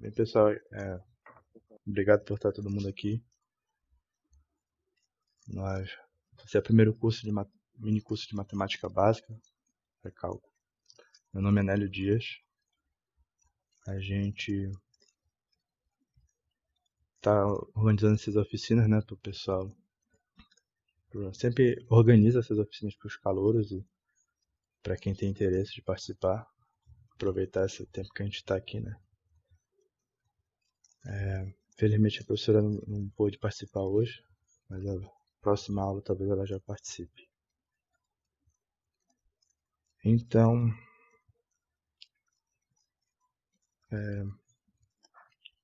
Bem, pessoal, obrigado por estar todo mundo aqui. Esse é o primeiro mini curso de matemática básica para cálculo. Meu nome é Nélio Dias. A gente está organizando essas oficinas, né, para o pessoal. Sempre organiza essas oficinas para os calouros e para quem tem interesse de participar, aproveitar esse tempo que a gente está aqui, né. Felizmente a professora não pôde participar hoje, mas a próxima aula talvez ela já participe. Então,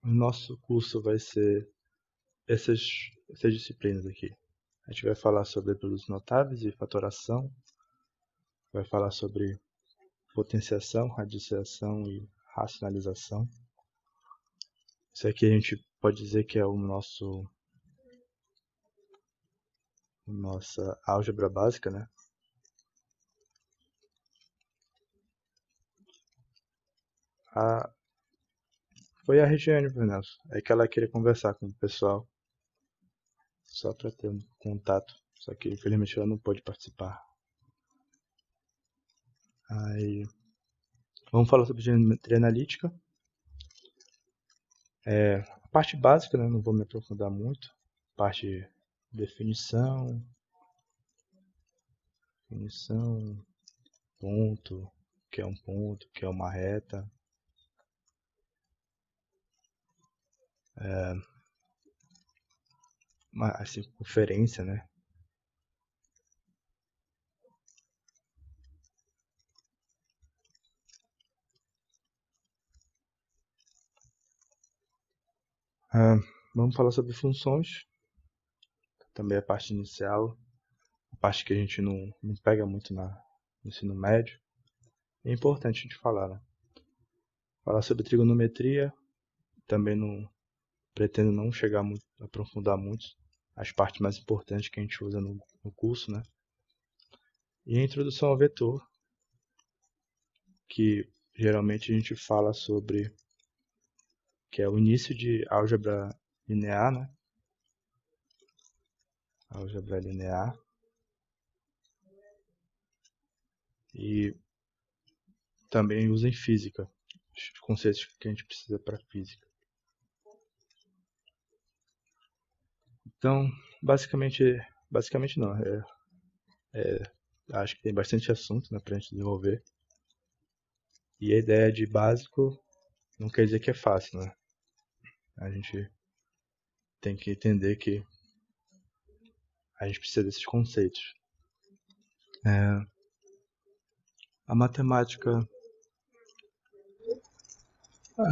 o nosso curso vai ser essas disciplinas aqui. A gente vai falar sobre produtos notáveis e fatoração, vai falar sobre potenciação, radiciação e racionalização. Isso aqui a gente pode dizer que é nossa álgebra básica, né? Foi a Regiane, Nelson. É que ela queria conversar com o pessoal, só para ter um contato. Só que infelizmente ela não pôde participar. Aí, vamos falar sobre geometria analítica. A parte básica, né? Não vou me aprofundar muito. Parte de definição, ponto, o que é um ponto, o que é uma reta. A circunferência, né? Vamos falar sobre funções, também a parte inicial, a parte que a gente não pega muito no ensino médio. É importante a gente falar, né? Falar sobre trigonometria, também não pretendo não chegar muito, aprofundar muito as partes mais importantes que a gente usa no curso, né? E a introdução ao vetor, que geralmente a gente fala sobre, que é o início de álgebra linear, né? Álgebra linear. E também usa em física, os conceitos que a gente precisa para física. Então, basicamente não, acho que tem bastante assunto, né, para a gente desenvolver. E a ideia de básico não quer dizer que é fácil, né? A gente tem que entender que a gente precisa desses conceitos. A matemática,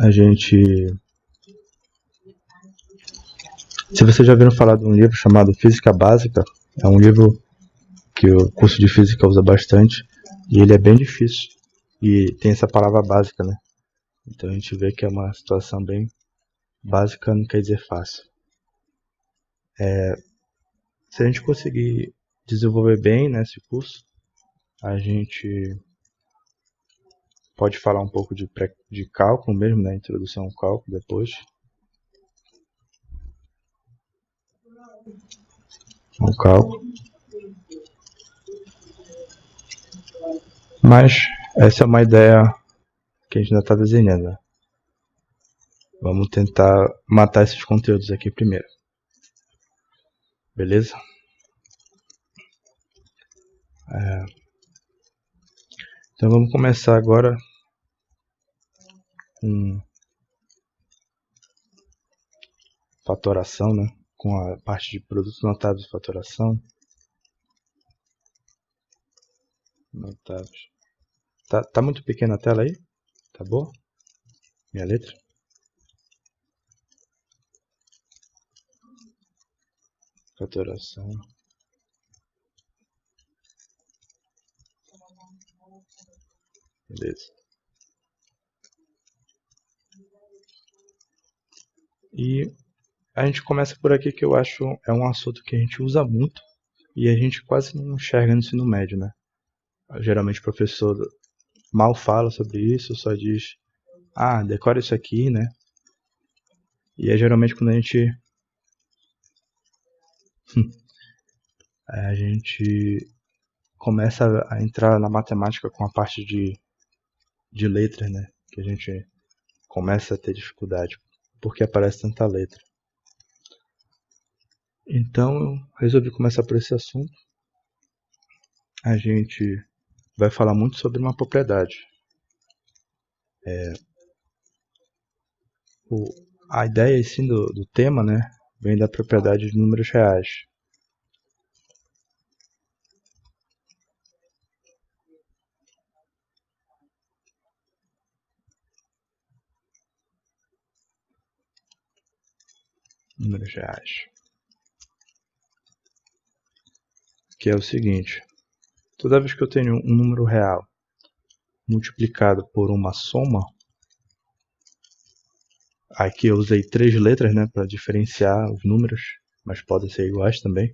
a gente... Se vocês já ouviram falar de um livro chamado Física Básica, é um livro que o curso de física usa bastante, e ele é bem difícil, e tem essa palavra básica, né? Então a gente vê que é uma situação bem básica, não quer dizer fácil. Se a gente conseguir desenvolver bem nesse curso, a gente pode falar um pouco de cálculo mesmo, né? Introdução ao cálculo depois. O cálculo. Mas essa é uma ideia que a gente ainda está desenhando, né? Vamos tentar matar esses conteúdos aqui primeiro. Beleza? Então vamos começar agora com fatoração, né? Com a parte de produtos notáveis e fatoração. Notáveis. Tá muito pequena a tela aí? Tá boa? Minha letra? Fatoração. Beleza. E a gente começa por aqui, que eu acho é um assunto que a gente usa muito e a gente quase não enxerga no ensino médio, né? Geralmente o professor mal fala sobre isso, só diz, decora isso aqui, né? E é geralmente quando a gente começa a entrar na matemática com a parte de letras, né? Que a gente começa a ter dificuldade, porque aparece tanta letra. Então eu resolvi começar por esse assunto. A gente vai falar muito sobre uma propriedade. A ideia assim, do tema, né, vem da propriedade de números reais. Números reais. Que é o seguinte: toda vez que eu tenho um número real multiplicado por uma soma, aqui eu usei 3 letras, né, para diferenciar os números, mas podem ser iguais também.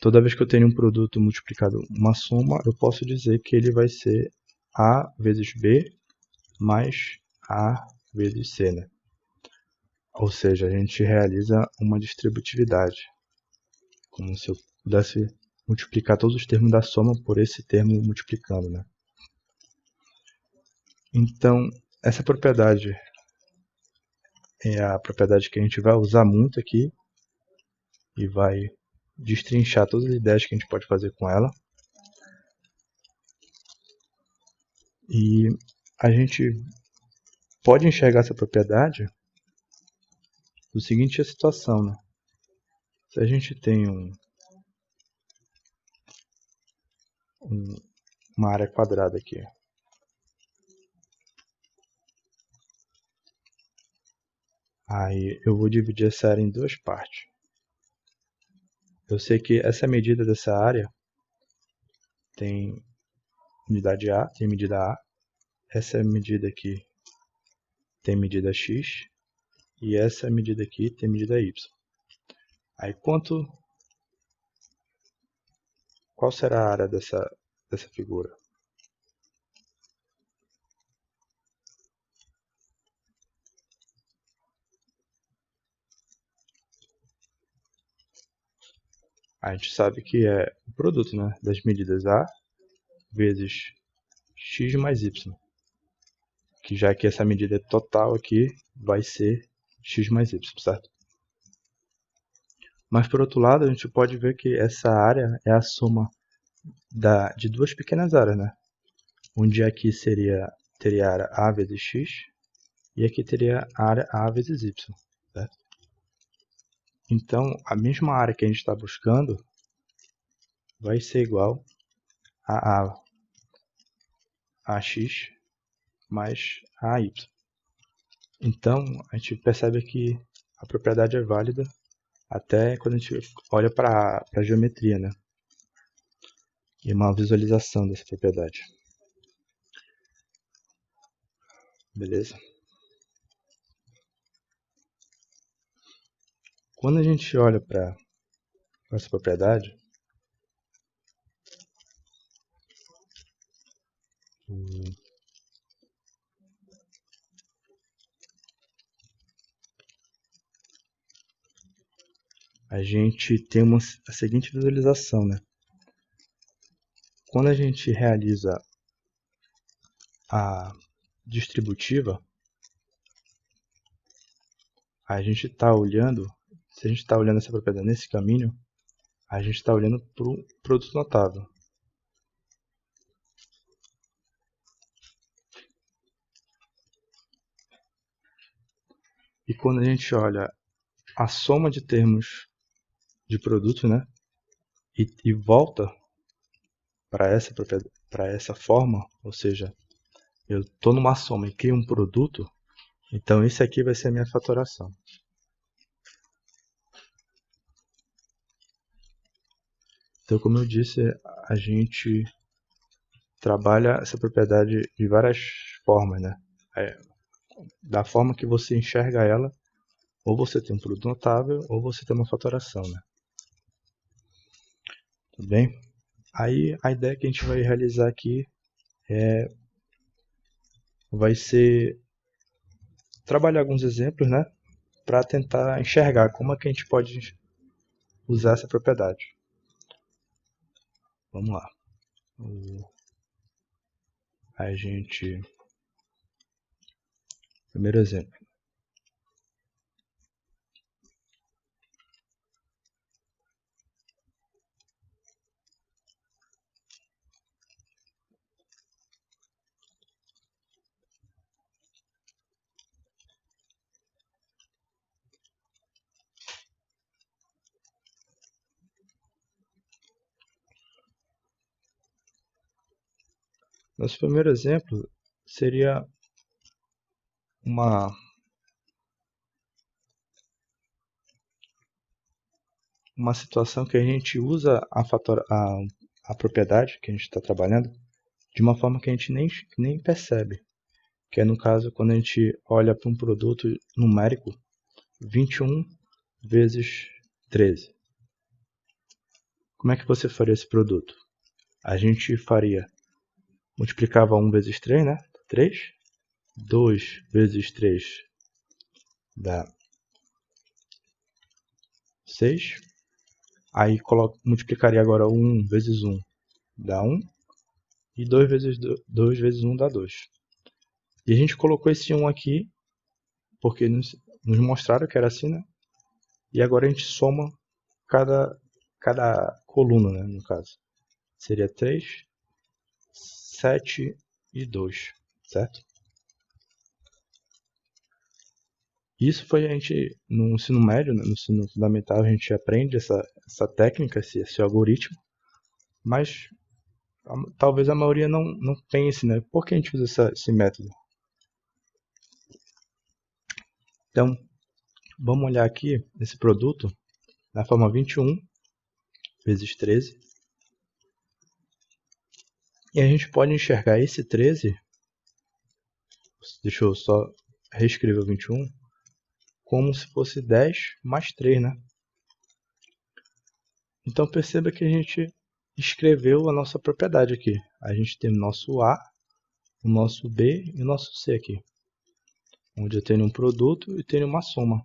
Toda vez que eu tenho um produto multiplicado uma soma, eu posso dizer que ele vai ser A vezes B mais A vezes C, né? Ou seja, a gente realiza uma distributividade, como se eu pudesse multiplicar todos os termos da soma por esse termo multiplicando, né? Então, essa propriedade é a propriedade que a gente vai usar muito aqui e vai destrinchar todas as ideias que a gente pode fazer com ela. E a gente pode enxergar essa propriedade do seguinte situação, né? Se a gente tem uma área quadrada aqui, aí eu vou dividir essa área em duas partes. Eu sei que essa medida dessa área tem unidade A, tem medida A. Essa medida aqui tem medida X. E essa medida aqui tem medida Y. Aí qual será a área dessa figura? A gente sabe que é o produto, né, das medidas A vezes X mais Y. Que já que essa medida total aqui vai ser X mais Y, certo? Mas por outro lado, a gente pode ver que essa área é a soma de duas pequenas áreas, né? Onde aqui teria a área A vezes X e aqui teria a área A vezes Y, certo? Então, a mesma área que a gente está buscando vai ser igual a AX mais AY. Então, a gente percebe que a propriedade é válida até quando a gente olha para a geometria, né? E uma visualização dessa propriedade. Beleza? Quando a gente olha para essa propriedade, a gente tem a seguinte visualização, né? Quando a gente realiza a distributiva, a gente está olhando, se a gente está olhando essa propriedade nesse caminho, a gente está olhando para o produto notável. E quando a gente olha a soma de termos de produto, né, e volta para essa forma, ou seja, eu estou numa soma e crio um produto, então esse aqui vai ser a minha fatoração. Então, como eu disse, a gente trabalha essa propriedade de várias formas, né? Da forma que você enxerga ela, ou você tem um produto notável, ou você tem uma fatoração, né? Tudo bem? Aí a ideia que a gente vai realizar aqui vai ser trabalhar alguns exemplos, né, para tentar enxergar como é que a gente pode usar essa propriedade. Vamos lá. Primeiro exemplo. Nosso primeiro exemplo seria uma situação que a gente usa a propriedade que a gente está trabalhando de uma forma que a gente nem percebe, que é no caso quando a gente olha para um produto numérico 21 vezes 13. Como é que você faria esse produto? A gente multiplicava 1 vezes 3, né? 3. 2 vezes 3 dá 6. Aí multiplicaria agora 1 vezes 1 dá 1. E 2 vezes 1 dá 2. E a gente colocou esse 1 aqui, porque nos mostraram que era assim, né? E agora a gente soma cada coluna, né, no caso. Seria 3, 7 e 2, certo? Isso foi a gente, no ensino médio, né, no ensino fundamental, a gente aprende essa técnica, esse algoritmo, mas talvez a maioria não pense, né? Por que a gente usa esse método? Então, vamos olhar aqui esse produto na forma 21 vezes 13. E a gente pode enxergar esse 13, deixa eu só reescrever o 21, como se fosse 10 mais 3, né? Então perceba que a gente escreveu a nossa propriedade aqui. A gente tem o nosso A, o nosso B e o nosso C aqui, onde eu tenho um produto e tenho uma soma.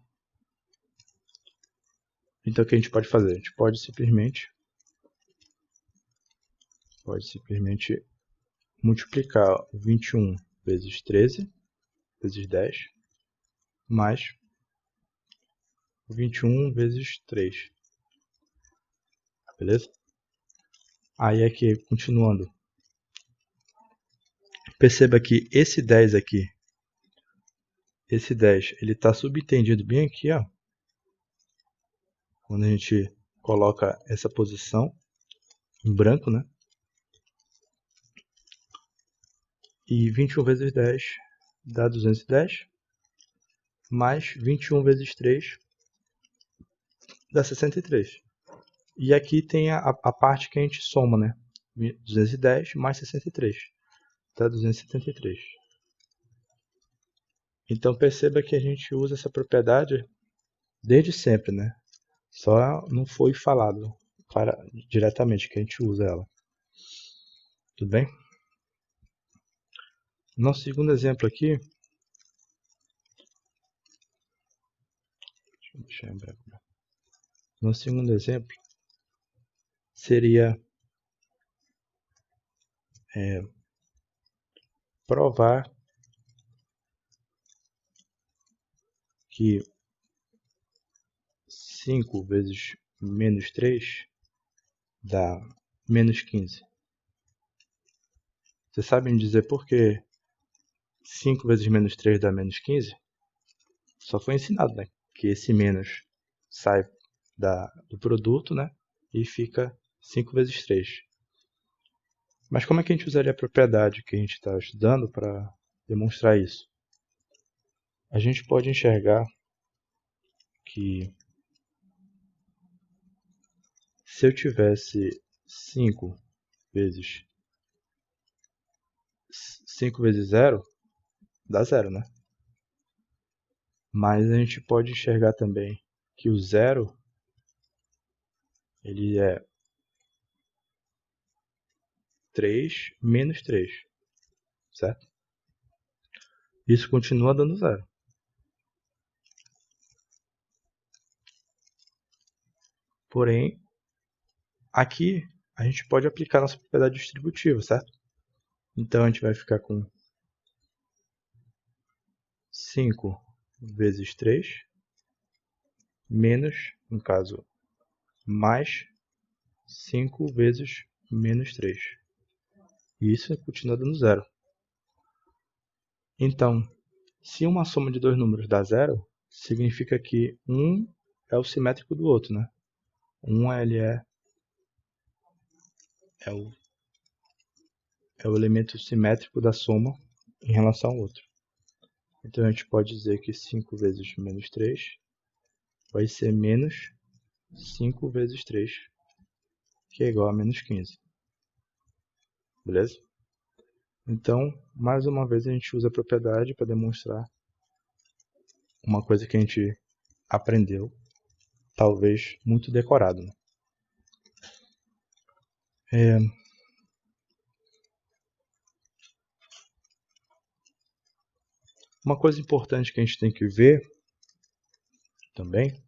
Então o que a gente pode fazer? A gente pode simplesmente multiplicar 21 vezes 13 vezes 10 mais 21 vezes 3. Beleza? Aí aqui, continuando. Perceba que esse 10 aqui, ele está subentendido bem aqui, ó. Quando a gente coloca essa posição em branco, né? E 21 vezes 10 dá 210, mais 21 vezes 3 dá 63. E aqui tem a parte que a gente soma, né? 210 mais 63 dá 273. Então perceba que a gente usa essa propriedade desde sempre, né? Só não foi falado diretamente que a gente usa ela. Tudo bem? Nosso segundo exemplo aqui, deixa eu deixar em branco. Nosso segundo exemplo seria provar que 5 vezes menos 3 dá menos 15. Vocês sabem dizer por que 5 vezes menos 3 dá menos 15? Só foi ensinado, né? Que esse menos sai do produto, né? E fica 5 vezes 3. Mas como é que a gente usaria a propriedade que a gente está estudando para demonstrar isso? A gente pode enxergar que se eu tivesse 5 vezes 0, dá 0, né? Mas a gente pode enxergar também que o 0 ele é 3 menos 3, certo? Isso continua dando 0. Porém, aqui a gente pode aplicar nossa propriedade distributiva, certo? Então a gente vai ficar com 5 vezes 3 menos, no caso, mais 5 vezes menos 3. E isso continua dando zero. Então, se uma soma de dois números dá zero, significa que um é o simétrico do outro, né? Ele é o elemento simétrico da soma em relação ao outro. Então a gente pode dizer que 5 vezes menos 3 vai ser menos 5 vezes 3, que é igual a menos 15. Beleza? Então, mais uma vez a gente usa a propriedade para demonstrar uma coisa que a gente aprendeu, talvez muito decorado, né? Uma coisa importante que a gente tem que ver também,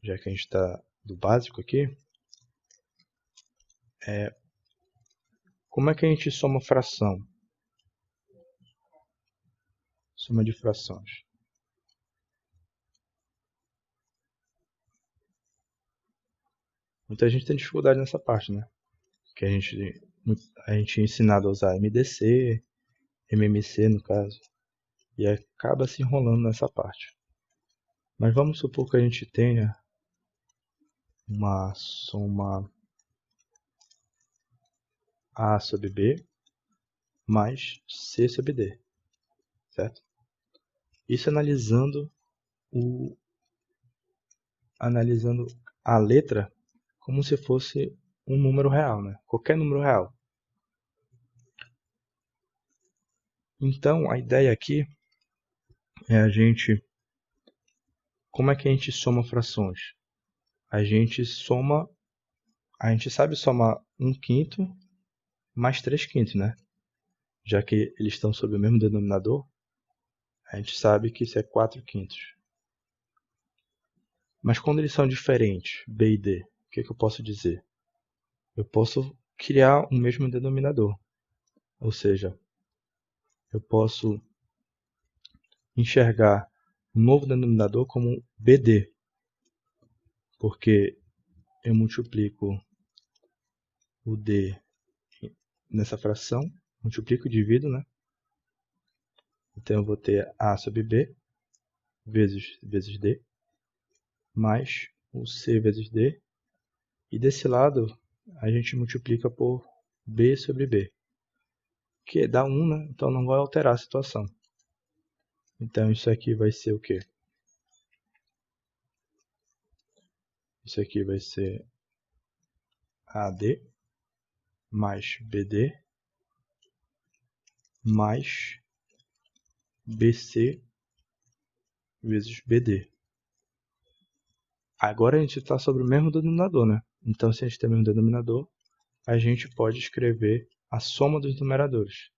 já que a gente está do básico aqui, é como é que a gente soma fração? Soma de frações. Muita gente tem dificuldade nessa parte, né? Que a gente é ensinado a usar MDC, MMC no caso, e acaba se enrolando nessa parte. Mas vamos supor que a gente tenha uma soma A sobre B mais C sobre D, certo? Isso analisando a letra como se fosse um número real, né? Qualquer número real. Então, a ideia aqui é como é que a gente soma frações? A gente sabe somar 1/5 mais 3/5, né? Já que eles estão sob o mesmo denominador, a gente sabe que isso é 4/5. Mas quando eles são diferentes, B e D, o que eu posso dizer? Eu posso criar um mesmo denominador. Ou seja, eu posso enxergar um novo denominador como BD, porque eu multiplico o D nessa fração, multiplico e divido, né? Então eu vou ter A sobre B vezes D, mais o C vezes D, e desse lado a gente multiplica por B sobre B, que dá 1, né? Então não vai alterar a situação. Então isso aqui vai ser o quê? Isso aqui vai ser AD mais BD mais BC vezes BD. Agora a gente está sobre o mesmo denominador, né? Então, se a gente tem o mesmo denominador, a gente pode escrever a soma dos numeradores.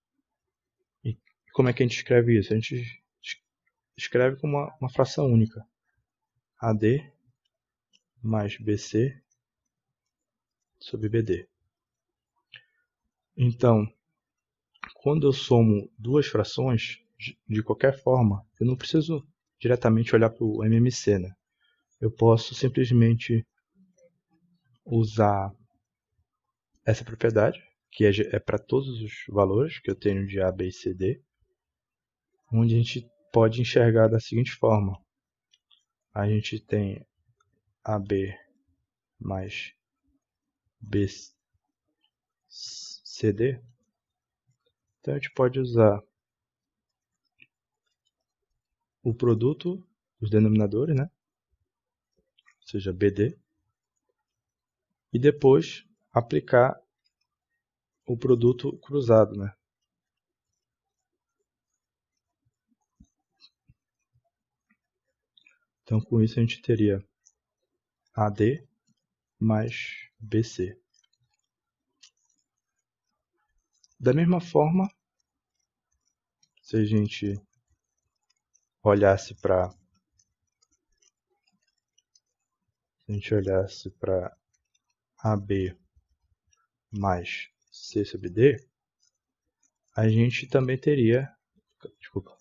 E como é que a gente escreve isso? A gente escreve como uma fração única. AD mais BC sobre BD. Então, quando eu somo duas frações, de qualquer forma, eu não preciso diretamente olhar para o MMC, né? Eu posso simplesmente usar essa propriedade, que é para todos os valores que eu tenho de A, B e C, D, onde a gente pode enxergar da seguinte forma. A gente tem AB mais BCD. Então a gente pode usar o produto dos denominadores, né? Ou seja, BD, e depois aplicar o produto cruzado, né? Então com isso a gente teria AD mais BC. Da mesma forma, se a gente olhasse para se a gente olhasse para AB mais C sobre D, a gente também teria, desculpa,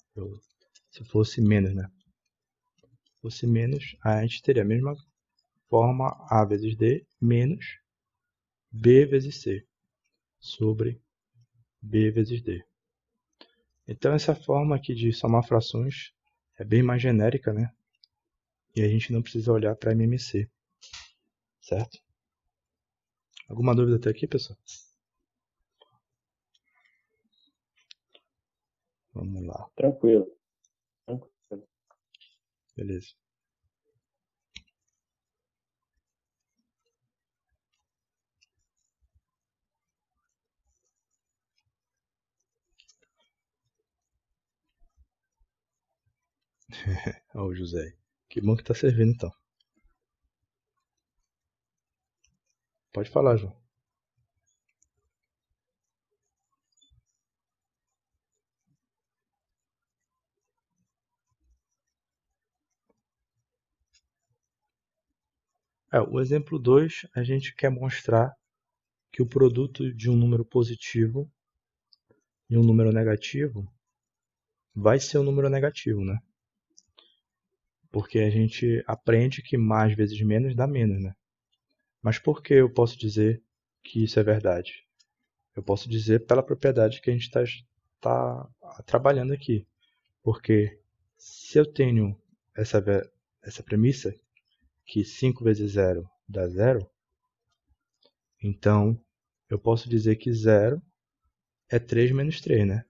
se fosse menos, né? Se fosse menos, a gente teria a mesma forma A vezes D menos B vezes C sobre B vezes D. Então essa forma aqui de somar frações é bem mais genérica, né? E a gente não precisa olhar para MMC, certo? Alguma dúvida até aqui, pessoal? Vamos lá. Tranquilo. Beleza. Ó, o José. Que bom que tá servindo então. Pode falar, João. O exemplo 2, a gente quer mostrar que o produto de um número positivo e um número negativo vai ser um número negativo, né? Porque a gente aprende que mais vezes menos dá menos, né? Mas por que eu posso dizer que isso é verdade? Eu posso dizer pela propriedade que a gente tá trabalhando aqui. Porque se eu tenho essa premissa, que 5 vezes 0 dá 0, então eu posso dizer que 0 é 3 menos 3, né?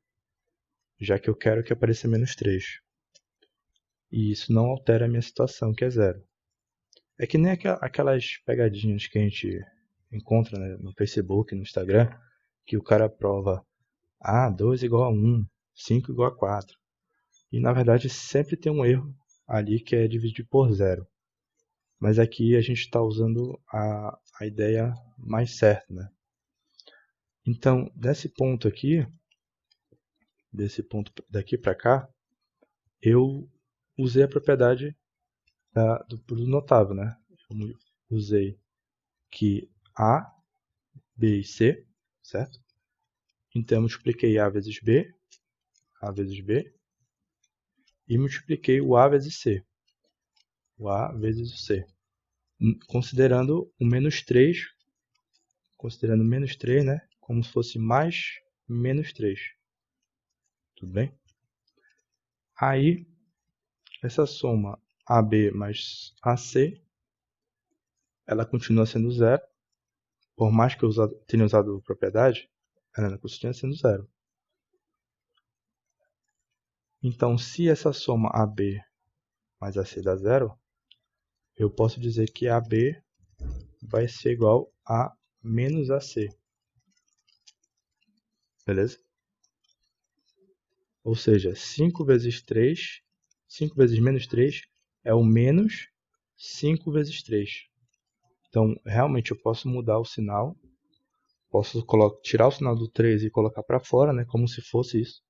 Já que eu quero que apareça menos 3. E isso não altera a minha situação, que é 0. É que nem aquelas pegadinhas que a gente encontra, né, no Facebook, no Instagram, que o cara prova 2 igual a 1, 5 igual a 4. E na verdade sempre tem um erro ali que é dividir por 0. Mas aqui a gente está usando a ideia mais certa, né? Então, desse ponto daqui para cá, eu usei a propriedade do notável, né? Eu usei que A, B e C, certo? Então, eu multipliquei A vezes B e multipliquei o A vezes C, o A vezes o C. Considerando o menos 3, né? Como se fosse mais menos 3. Tudo bem? Aí, essa soma AB mais AC, ela continua sendo zero. Por mais que eu tenha usado propriedade, ela continua sendo zero. Então, se essa soma AB mais AC dá zero, eu posso dizer que AB vai ser igual a menos AC. Beleza? Ou seja, 5 vezes menos 3 é o menos 5 vezes 3. Então, realmente eu posso mudar o sinal. Posso tirar o sinal do 3 e colocar para fora, né, como se fosse isso.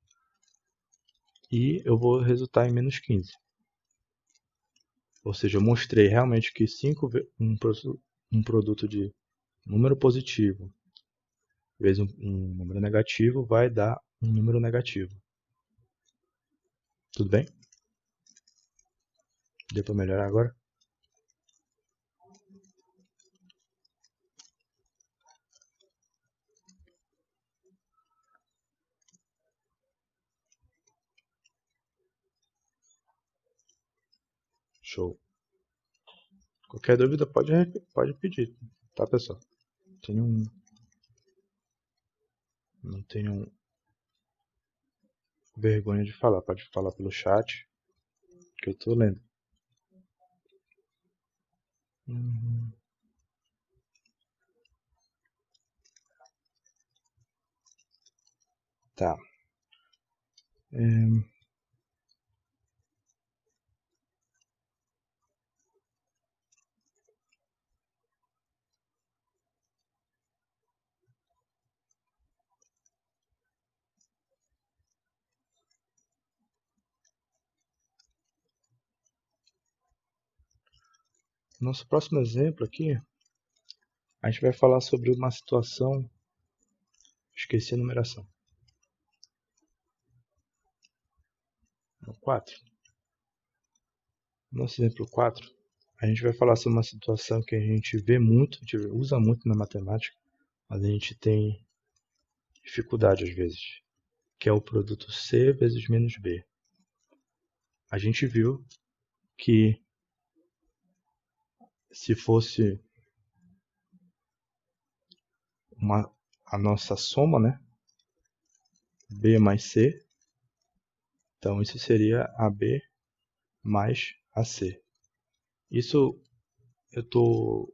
E eu vou resultar em menos 15. Ou seja, eu mostrei realmente que um produto de número positivo vezes um número negativo vai dar um número negativo. Tudo bem? Deu para melhorar agora? Show. Qualquer dúvida pode pedir, tá, pessoal? Não tenho vergonha de falar. Pode falar pelo chat que eu tô lendo. Tá. Nosso próximo exemplo aqui, a gente vai falar sobre uma situação, esqueci a numeração, no 4. Nosso exemplo 4, a gente vai falar sobre uma situação que a gente vê muito, a gente usa muito na matemática, mas a gente tem dificuldade às vezes, que é o produto C vezes menos B. A gente viu que se fosse a nossa soma, né? B mais C, então isso seria AB mais AC. Isso eu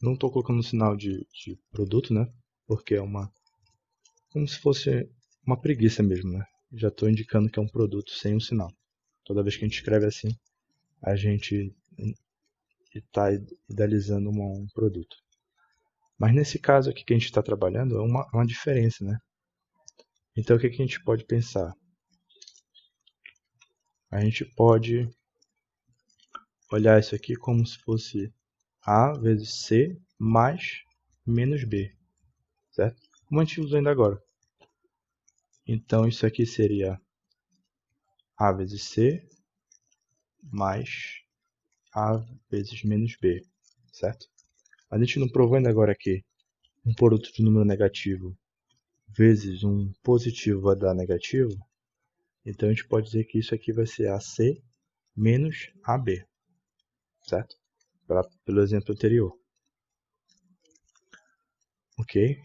não estou colocando o sinal de produto, né? Porque é como se fosse uma preguiça mesmo, né? Já estou indicando que é um produto sem um sinal. Toda vez que a gente escreve assim, a gente está idealizando um produto. Mas nesse caso aqui que a gente está trabalhando, é uma diferença, né? Então o que a gente pode pensar? A gente pode olhar isso aqui como se fosse A vezes C mais menos B, certo? Como a gente usou ainda agora. Então isso aqui seria A vezes C mais A vezes menos B, certo? A gente não provou ainda agora aqui um produto de número negativo vezes um positivo vai dar negativo. Então a gente pode dizer que isso aqui vai ser AC menos AB, certo? Pelo exemplo anterior. Ok?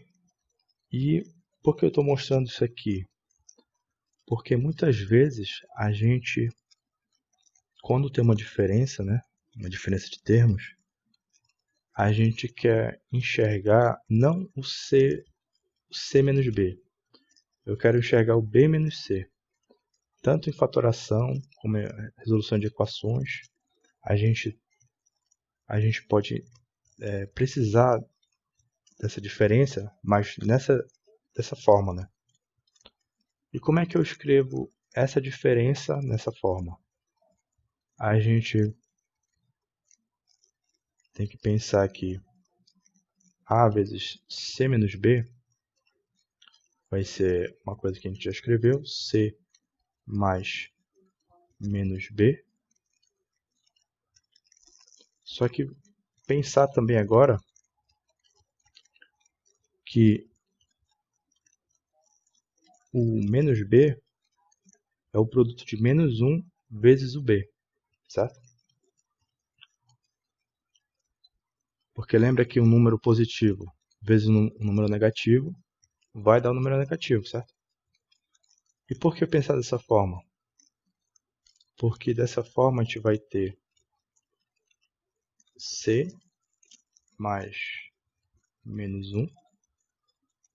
E por que eu estou mostrando isso aqui? Porque muitas vezes a gente, quando tem uma diferença, né, uma diferença de termos, a gente quer enxergar não o C menos B. Eu quero enxergar o B menos C. Tanto em fatoração como em resolução de equações, a gente pode precisar dessa diferença, mas dessa forma, né? E como é que eu escrevo essa diferença nessa forma? A gente tem que pensar que A vezes C menos B vai ser uma coisa que a gente já escreveu, C mais menos B. Só que pensar também agora que o menos B é o produto de menos 1 vezes o B, certo? Porque lembra que um número positivo vezes um número negativo vai dar um número negativo, certo? E por que pensar dessa forma? Porque dessa forma a gente vai ter C mais menos 1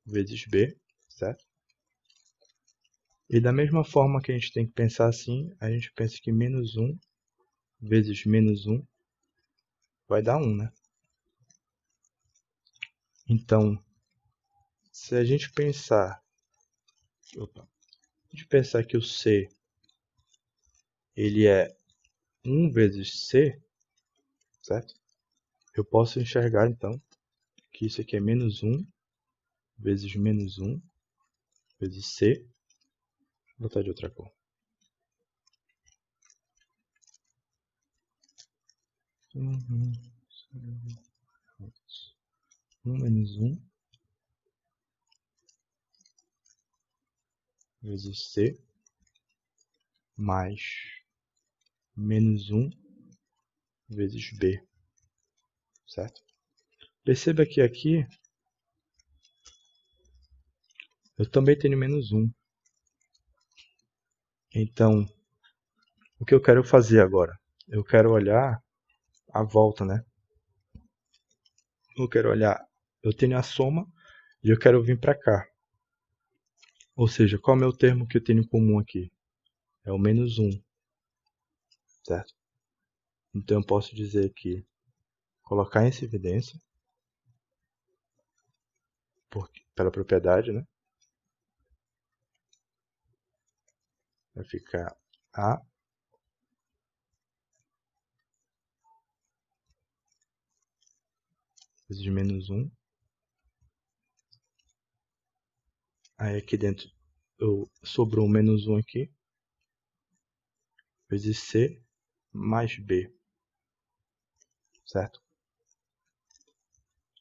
vezes B, certo? E da mesma forma que a gente tem que pensar assim, a gente pensa que menos 1 vezes menos 1 vai dar 1, né? Então, se a gente pensar, que o C ele é 1 vezes C, certo? Eu posso enxergar então que isso aqui é menos 1 vezes menos 1 vezes C. Vou botar de outra cor. 1 menos 1 vezes C mais menos 1 vezes B, certo? Perceba que aqui eu também tenho menos 1. Então, o que eu quero fazer agora? Eu quero olhar a volta, né? Eu quero olhar, eu tenho a soma e eu quero vir para cá. Ou seja, qual é o meu termo que eu tenho em comum aqui? É o menos 1, certo? Então eu posso dizer que colocar essa evidência, pela propriedade, né? Vai ficar A vezes menos 1. Aí aqui dentro sobrou menos 1 aqui, vezes C mais B, certo?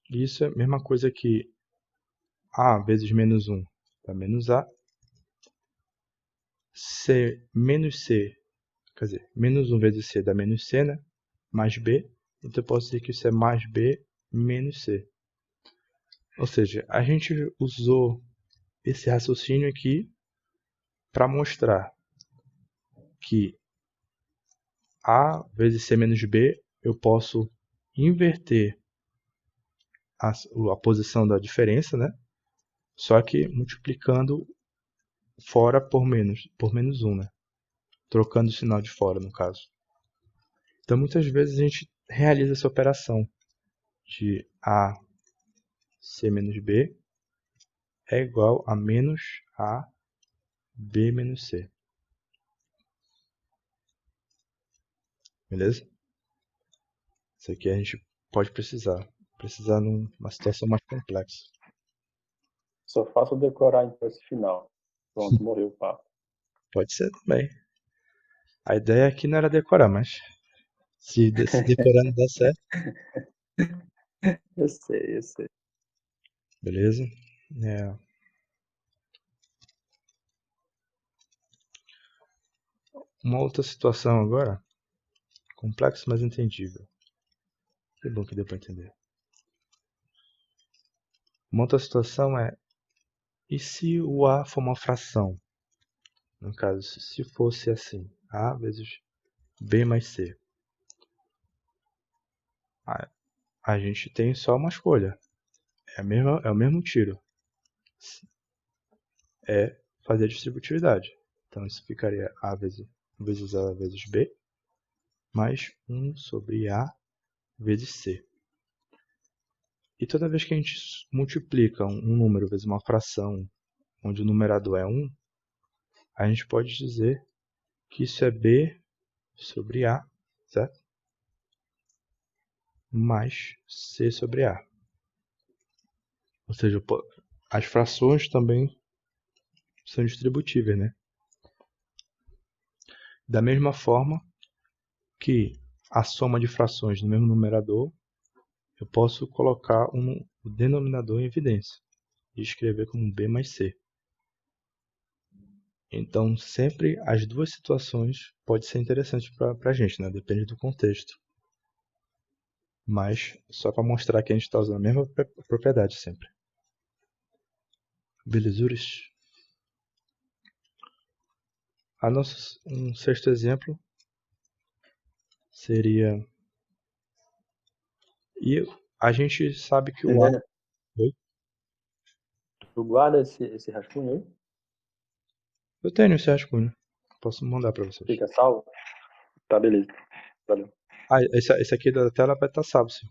Isso é a mesma coisa que A vezes menos 1 dá menos A, C menos C, quer dizer, menos 1 vezes C dá menos C, né? Mais B, então eu posso dizer que isso é mais B menos C. Ou seja, a gente usou esse raciocínio aqui para mostrar que A vezes C menos B, eu posso inverter a posição da diferença, né? Só que multiplicando fora por menos 1, né? Trocando o sinal de fora, no caso. Então, muitas vezes a gente realiza essa operação de A C menos B é igual a menos A B menos C. Beleza? Isso aqui a gente pode precisar numa situação mais complexa. Só faço decorar então esse final. Pronto, morreu o papo. Pode ser também. A ideia aqui não era decorar, mas se decorando dá certo, Eu sei, eu sei. beleza? É. Uma outra situação agora, complexa, mas entendível. Que bom que deu para entender. Uma outra situação é, e se o A for uma fração? No caso, se fosse assim, A vezes B mais C. A gente tem só uma escolha. É o mesmo tiro. É fazer a distributividade. Então isso ficaria A vezes A vezes B mais 1 sobre A vezes C. E toda vez que a gente multiplica um número vezes uma fração, onde o numerador é 1, a gente pode dizer que isso é B sobre A, certo? Mais C sobre A. Ou seja, as frações também são distributíveis, né? Da mesma forma que a soma de frações no mesmo numerador, eu posso colocar o denominador em evidência e escrever como B mais C. Então, sempre as duas situações pode ser interessante para a gente, né? Depende do contexto. Mas só para mostrar que a gente está usando a mesma propriedade sempre. Belezuras? Um sexto exemplo seria... E a gente sabe que o A... Entendendo? Oi? Tu guarda esse rascunho aí? Eu tenho esse rascunho. Posso mandar para vocês. Fica salvo? Tá, beleza. Valeu. Ah, esse aqui da tela vai estar salvo, sim.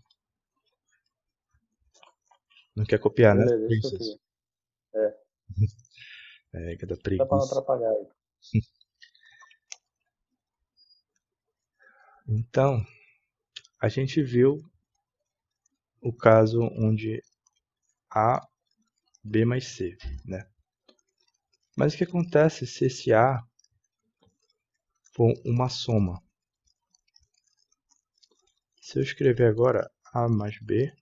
Não quer copiar, né? Beleza, isso que eu Princess. queria. É, É, que é da só pra não preguiça. atrapalhar aí. Então, a gente viu o caso onde A, B mais C, né? Mas o que acontece se esse A for uma soma? Se eu escrever agora A mais B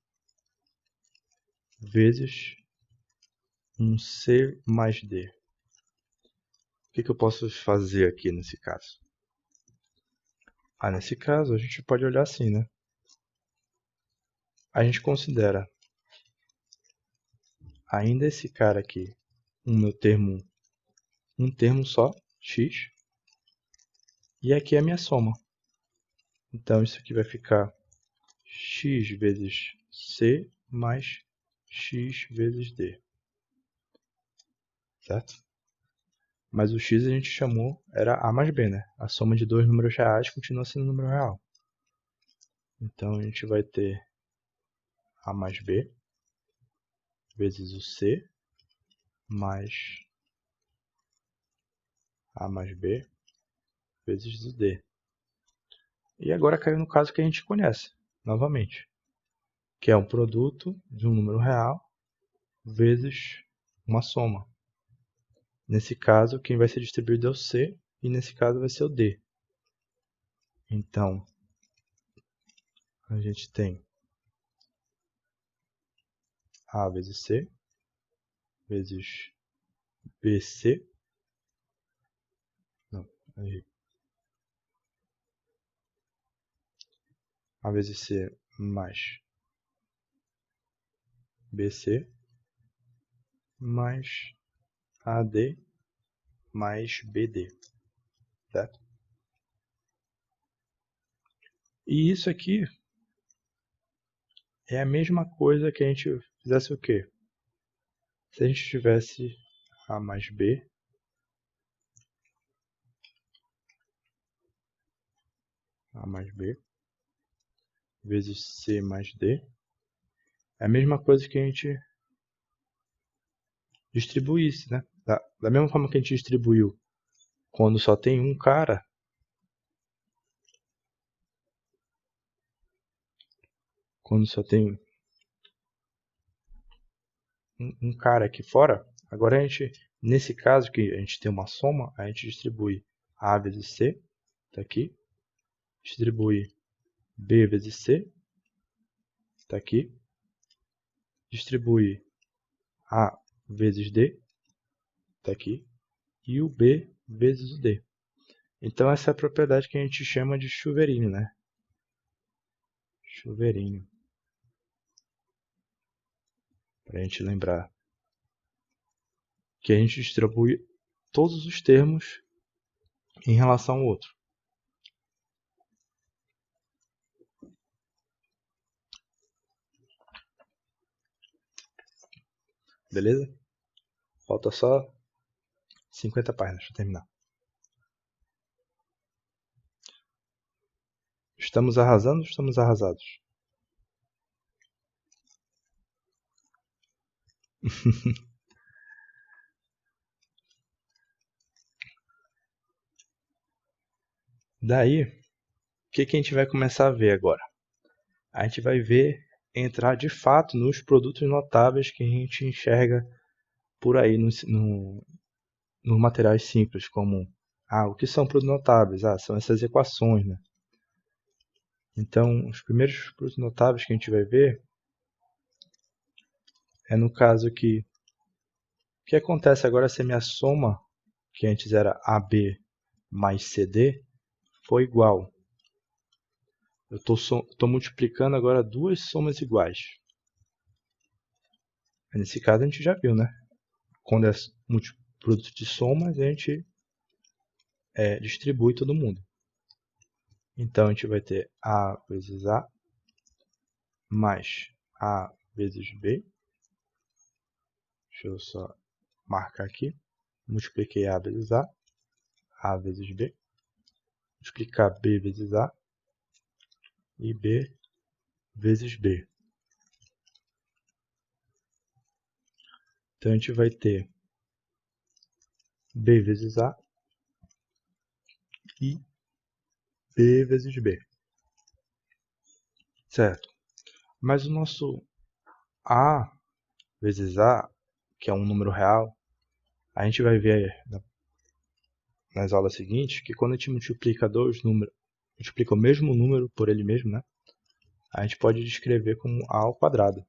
vezes um C mais D, o que eu posso fazer aqui nesse caso? Nesse caso a gente pode olhar assim, né? A gente considera ainda esse cara aqui um termo só, x, e aqui é a minha soma. Então isso aqui vai ficar x vezes c mais x vezes d, certo? Mas o x a gente chamou, era a mais b, né? A soma de dois números reais continua sendo número real. Então a gente vai ter a mais b vezes o c mais a mais b vezes o d. E agora caiu no caso que a gente conhece, novamente. que é um produto de um número real vezes uma soma. Nesse caso, quem vai ser distribuído é o C, e nesse caso vai ser o D. Então, a gente tem A vezes C, vezes BC, não, aí, A vezes C mais BC, mais AD, mais BD, certo? E isso aqui é a mesma coisa que a gente fizesse o quê? Se a gente tivesse A mais B, A mais B, vezes C mais D, é a mesma coisa que a gente distribuísse, né? Da mesma forma que a gente distribuiu quando só tem um cara, quando só tem um cara aqui fora, agora a gente, nesse caso que a gente tem uma soma, a gente distribui A vezes C, tá aqui, distribui B vezes C, tá aqui, distribui A vezes D, tá aqui, e o B vezes o D. Então essa é a propriedade que a gente chama de chuveirinho, né? Chuveirinho. Para a gente lembrar que a gente distribui todos os termos em relação ao outro. Beleza? Falta só 50 páginas para terminar. Estamos arrasando ou estamos arrasados? Daí, o que a gente vai começar a ver agora? A gente vai ver entrar de fato nos produtos notáveis que a gente enxerga por aí nos materiais simples, como o que são produtos notáveis? São essas equações, né? Então, os primeiros produtos notáveis que a gente vai ver é no caso que o que acontece agora se a minha soma, que antes era AB mais CD, for igual. Eu estou multiplicando agora duas somas iguais. Nesse caso a gente já viu, né? Quando é produto de somas, a gente distribui todo mundo. Então a gente vai ter A vezes A mais A vezes B. Deixa eu só marcar aqui. Multipliquei A vezes A vezes B. Multiplicar B vezes A e B vezes B. Então a gente vai ter B vezes A e B vezes B. Certo? Mas o nosso A vezes A, que é um número real, a gente vai ver nas aulas seguintes que quando a gente multiplica dois números, multiplica o mesmo número por ele mesmo, né? A gente pode descrever como A ao quadrado.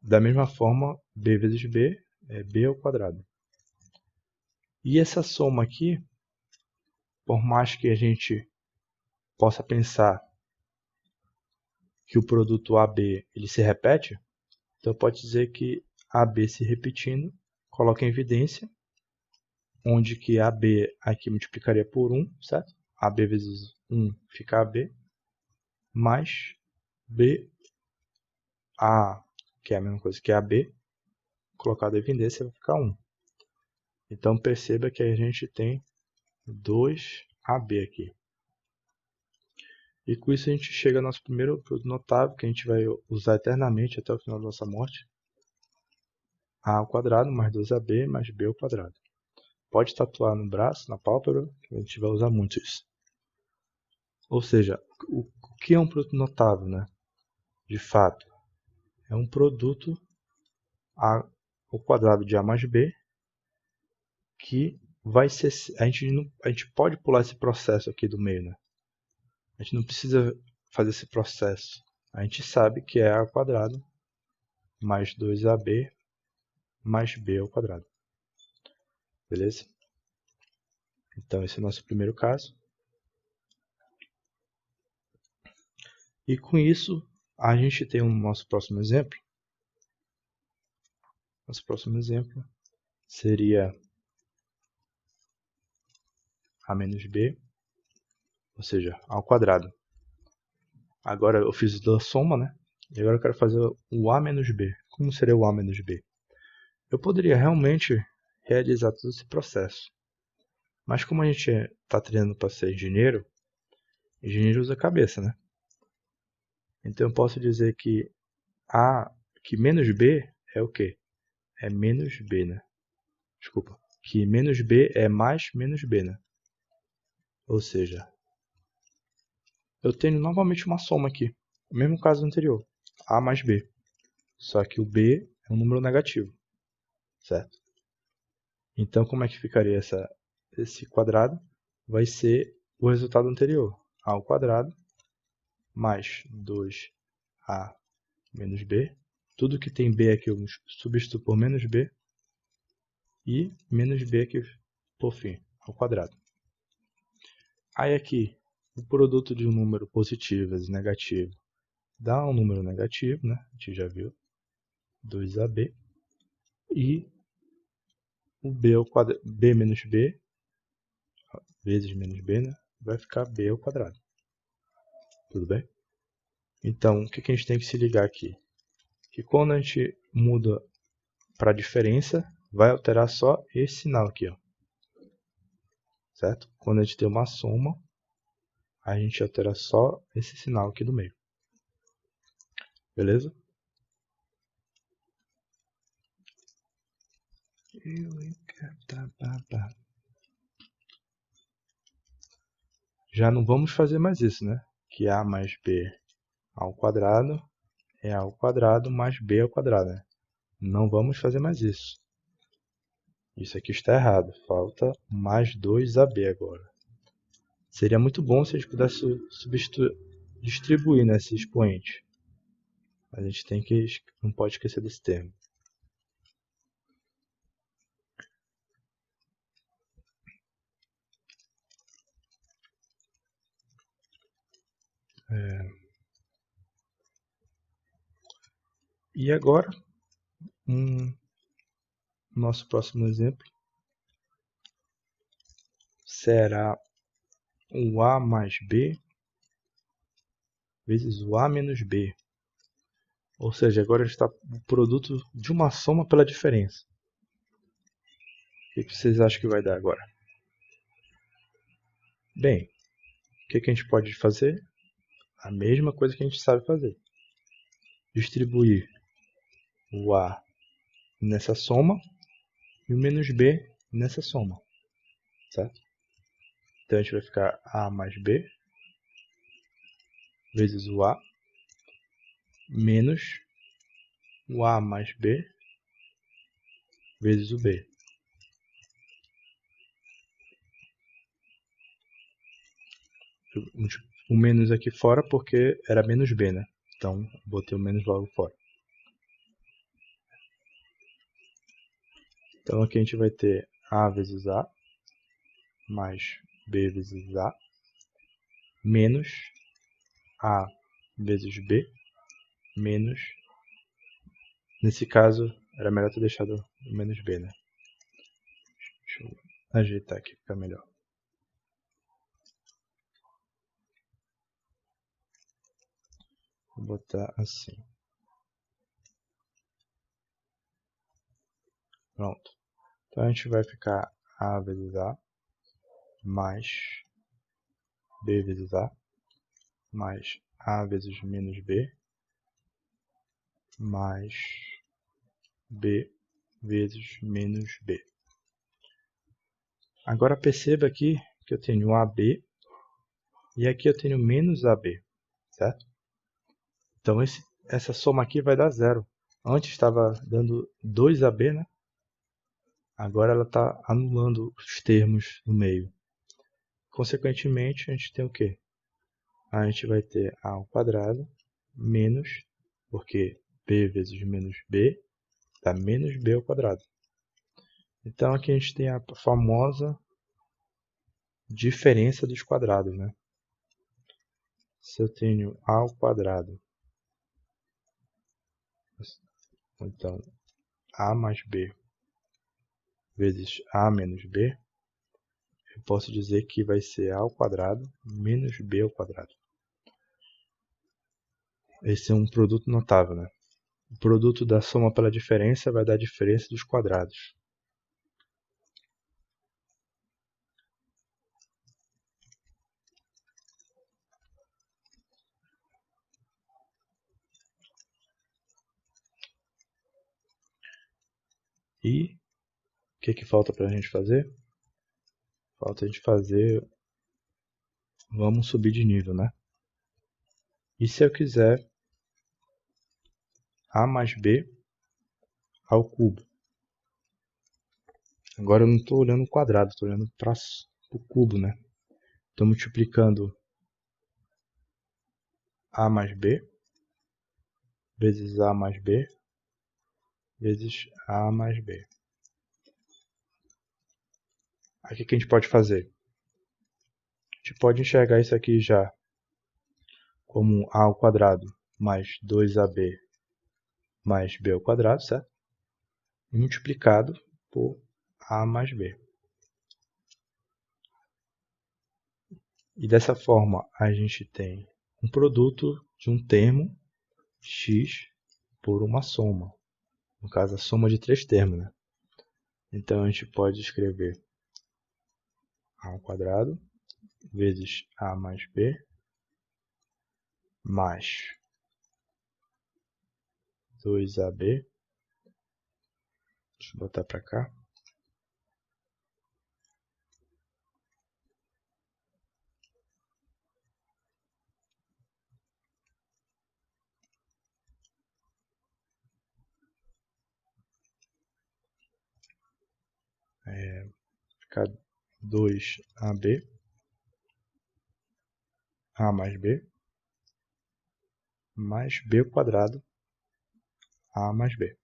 Da mesma forma, B vezes B é B ao quadrado. E essa soma aqui, por mais que a gente possa pensar que o produto AB ele se repete, então pode dizer que AB se repetindo coloca em evidência onde que AB aqui multiplicaria por 1, certo? AB vezes 1 fica AB, mais BA, que é a mesma coisa que AB, colocado em evidência vai ficar 1. Então perceba que a gente tem 2AB aqui. E com isso a gente chega ao nosso primeiro produto notável, que a gente vai usar eternamente até o final da nossa morte. A ao quadrado mais 2AB mais B ao quadrado. Pode tatuar no braço, na pálpebra, que a gente vai usar muito isso. Ou seja, o que é um produto notável, né? de fato, é um produto ao quadrado de A mais B, que vai ser... A gente pode pular esse processo aqui do meio, né? A gente não precisa fazer esse processo. A gente sabe que é A ao quadrado mais 2AB mais B ao quadrado. Beleza? Então, esse é o nosso primeiro caso. E com isso, a gente tem o nosso próximo exemplo. Nosso próximo exemplo seria A menos B, ou seja, A ao quadrado. Agora eu fiz da soma, né? E agora eu quero fazer o A menos B. Como seria o A menos B? Eu poderia realmente realizar todo esse processo. Mas como a gente está treinando para ser engenheiro usa a cabeça, né? Então eu posso dizer que que menos B é o quê? É menos B, né? Desculpa. Que menos B é mais menos B, né? Ou seja, eu tenho novamente uma soma aqui. O mesmo caso anterior. A mais B. Só que o B é um número negativo. Certo? Então como é que ficaria esse quadrado? Vai ser o resultado anterior. A ao quadrado mais 2A menos B. Tudo que tem B aqui eu substituo por menos B. E menos B aqui por fim, ao quadrado. Aí aqui, o produto de um número positivo vezes negativo dá um número negativo, né? A gente já viu. 2AB. E o B ao quadrado, B menos B, vezes menos B, né? Vai ficar B ao quadrado. Tudo bem? Então, o que a gente tem que se ligar aqui? Que quando a gente muda para a diferença, vai alterar só esse sinal aqui, ó. Certo? Quando a gente tem uma soma, a gente altera só esse sinal aqui do meio. Beleza? Já não vamos fazer mais isso, né? Que A mais B ao quadrado é A ao quadrado mais B ao quadrado, né? Não vamos fazer mais isso. Isso aqui está errado. Falta mais 2AB agora. Seria muito bom se a gente pudesse distribuir nesse expoente. A gente não pode esquecer desse termo. E agora, nosso próximo exemplo será o A mais B vezes o A menos B. Ou seja, agora está o produto de uma soma pela diferença. O que vocês acham que vai dar agora? Bem, o que a gente pode fazer? A mesma coisa que a gente sabe fazer. Distribuir o A nessa soma e o menos B nessa soma. Certo? Então a gente vai ficar A mais B vezes o A menos o A mais B vezes o B. O menos aqui fora porque era menos B, né? Então botei o menos logo fora. Então aqui a gente vai ter A vezes A mais B vezes A menos A vezes B menos... Nesse caso, era melhor ter deixado o menos B, né? Deixa eu ajeitar aqui, ficar melhor. Vou botar assim. Pronto. Então a gente vai ficar A vezes A mais B vezes A mais A vezes menos B mais B vezes menos B. Agora perceba aqui que eu tenho AB e aqui eu tenho menos AB, certo? Então essa soma aqui vai dar zero. Antes estava dando 2AB, né? Agora ela está anulando os termos no meio. Consequentemente, a gente tem o quê? A gente vai ter A ao quadrado menos, porque B vezes menos B dá menos B ao quadrado. Então aqui a gente tem a famosa diferença dos quadrados, né? Se eu tenho A ao quadrado, então A mais B vezes A menos B, eu posso dizer que vai ser A ao quadrado menos B ao quadrado. Esse é um produto notável, né? O produto da soma pela diferença vai dar a diferença dos quadrados. E o que falta para a gente fazer? Falta a gente fazer... Vamos subir de nível, né? E se eu quiser A mais B ao cubo? Agora eu não estou olhando o quadrado, estou olhando para o cubo, né? Estou multiplicando A mais B vezes A mais B vezes A mais B. Aí o que a gente pode fazer? A gente pode enxergar isso aqui já como A ao quadrado mais 2AB mais B ao quadrado, certo? E multiplicado por A mais B. E dessa forma a gente tem um produto de um termo x por uma soma. No caso, a soma de 3 termos, né? Então a gente pode escrever A ao quadrado vezes A mais B mais 2AB. Deixa eu botar para cá. Ficar 2AB, A mais B, mais B ao quadrado, A mais B.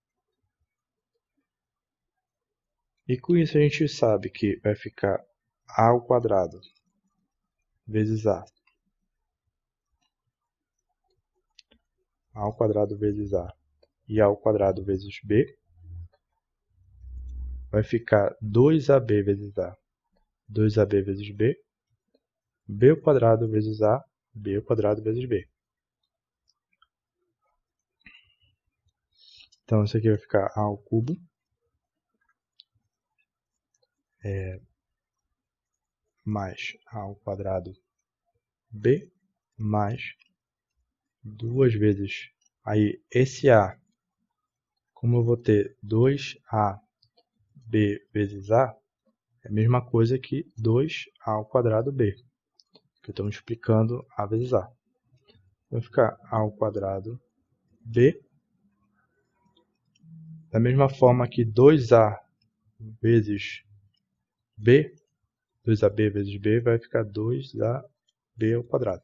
E com isso a gente sabe que vai ficar A ao quadrado vezes A. A ao quadrado vezes A e A ao quadrado vezes B. Vai ficar 2AB vezes A, 2AB vezes B, B ao quadrado vezes A, B ao quadrado vezes B. Então isso aqui vai ficar A ao cubo mais A ao quadrado B mais 2 vezes. Aí esse A, como eu vou ter 2AB vezes A, é a mesma coisa que 2A ao quadrado B, que eu estou multiplicando A vezes A. Vai ficar A ao quadrado B, da mesma forma que 2A vezes B, 2AB vezes B vai ficar 2AB ao quadrado,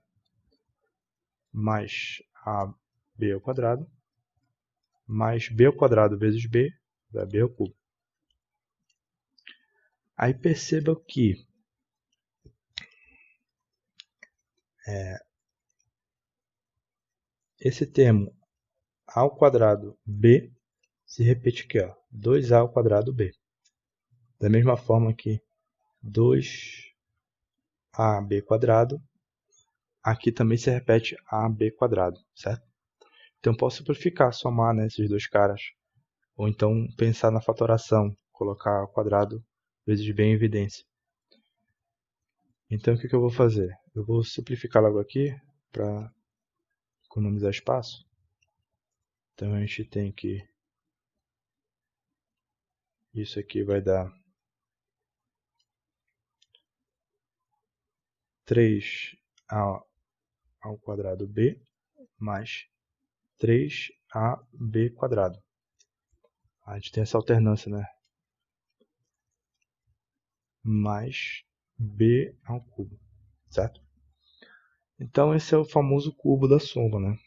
mais AB ao quadrado, mais B ao quadrado vezes B, dá B ao cubo. Aí perceba que esse termo A ao quadrado B se repete aqui, ó, 2A ao quadrado B. Da mesma forma que 2AB quadrado, aqui também se repete AB quadrado, certo? Então eu posso simplificar, somar, né, esses dois caras. Ou então pensar na fatoração, colocar ao quadrado vezes B em evidência. Então o que eu vou fazer? Eu vou simplificar logo aqui para economizar espaço. Então a gente tem que... Isso aqui vai dar 3A ao quadrado B mais 3ab quadrado. A gente tem essa alternância, né? Mais b ao cubo, certo? Então esse é o famoso cubo da soma, né?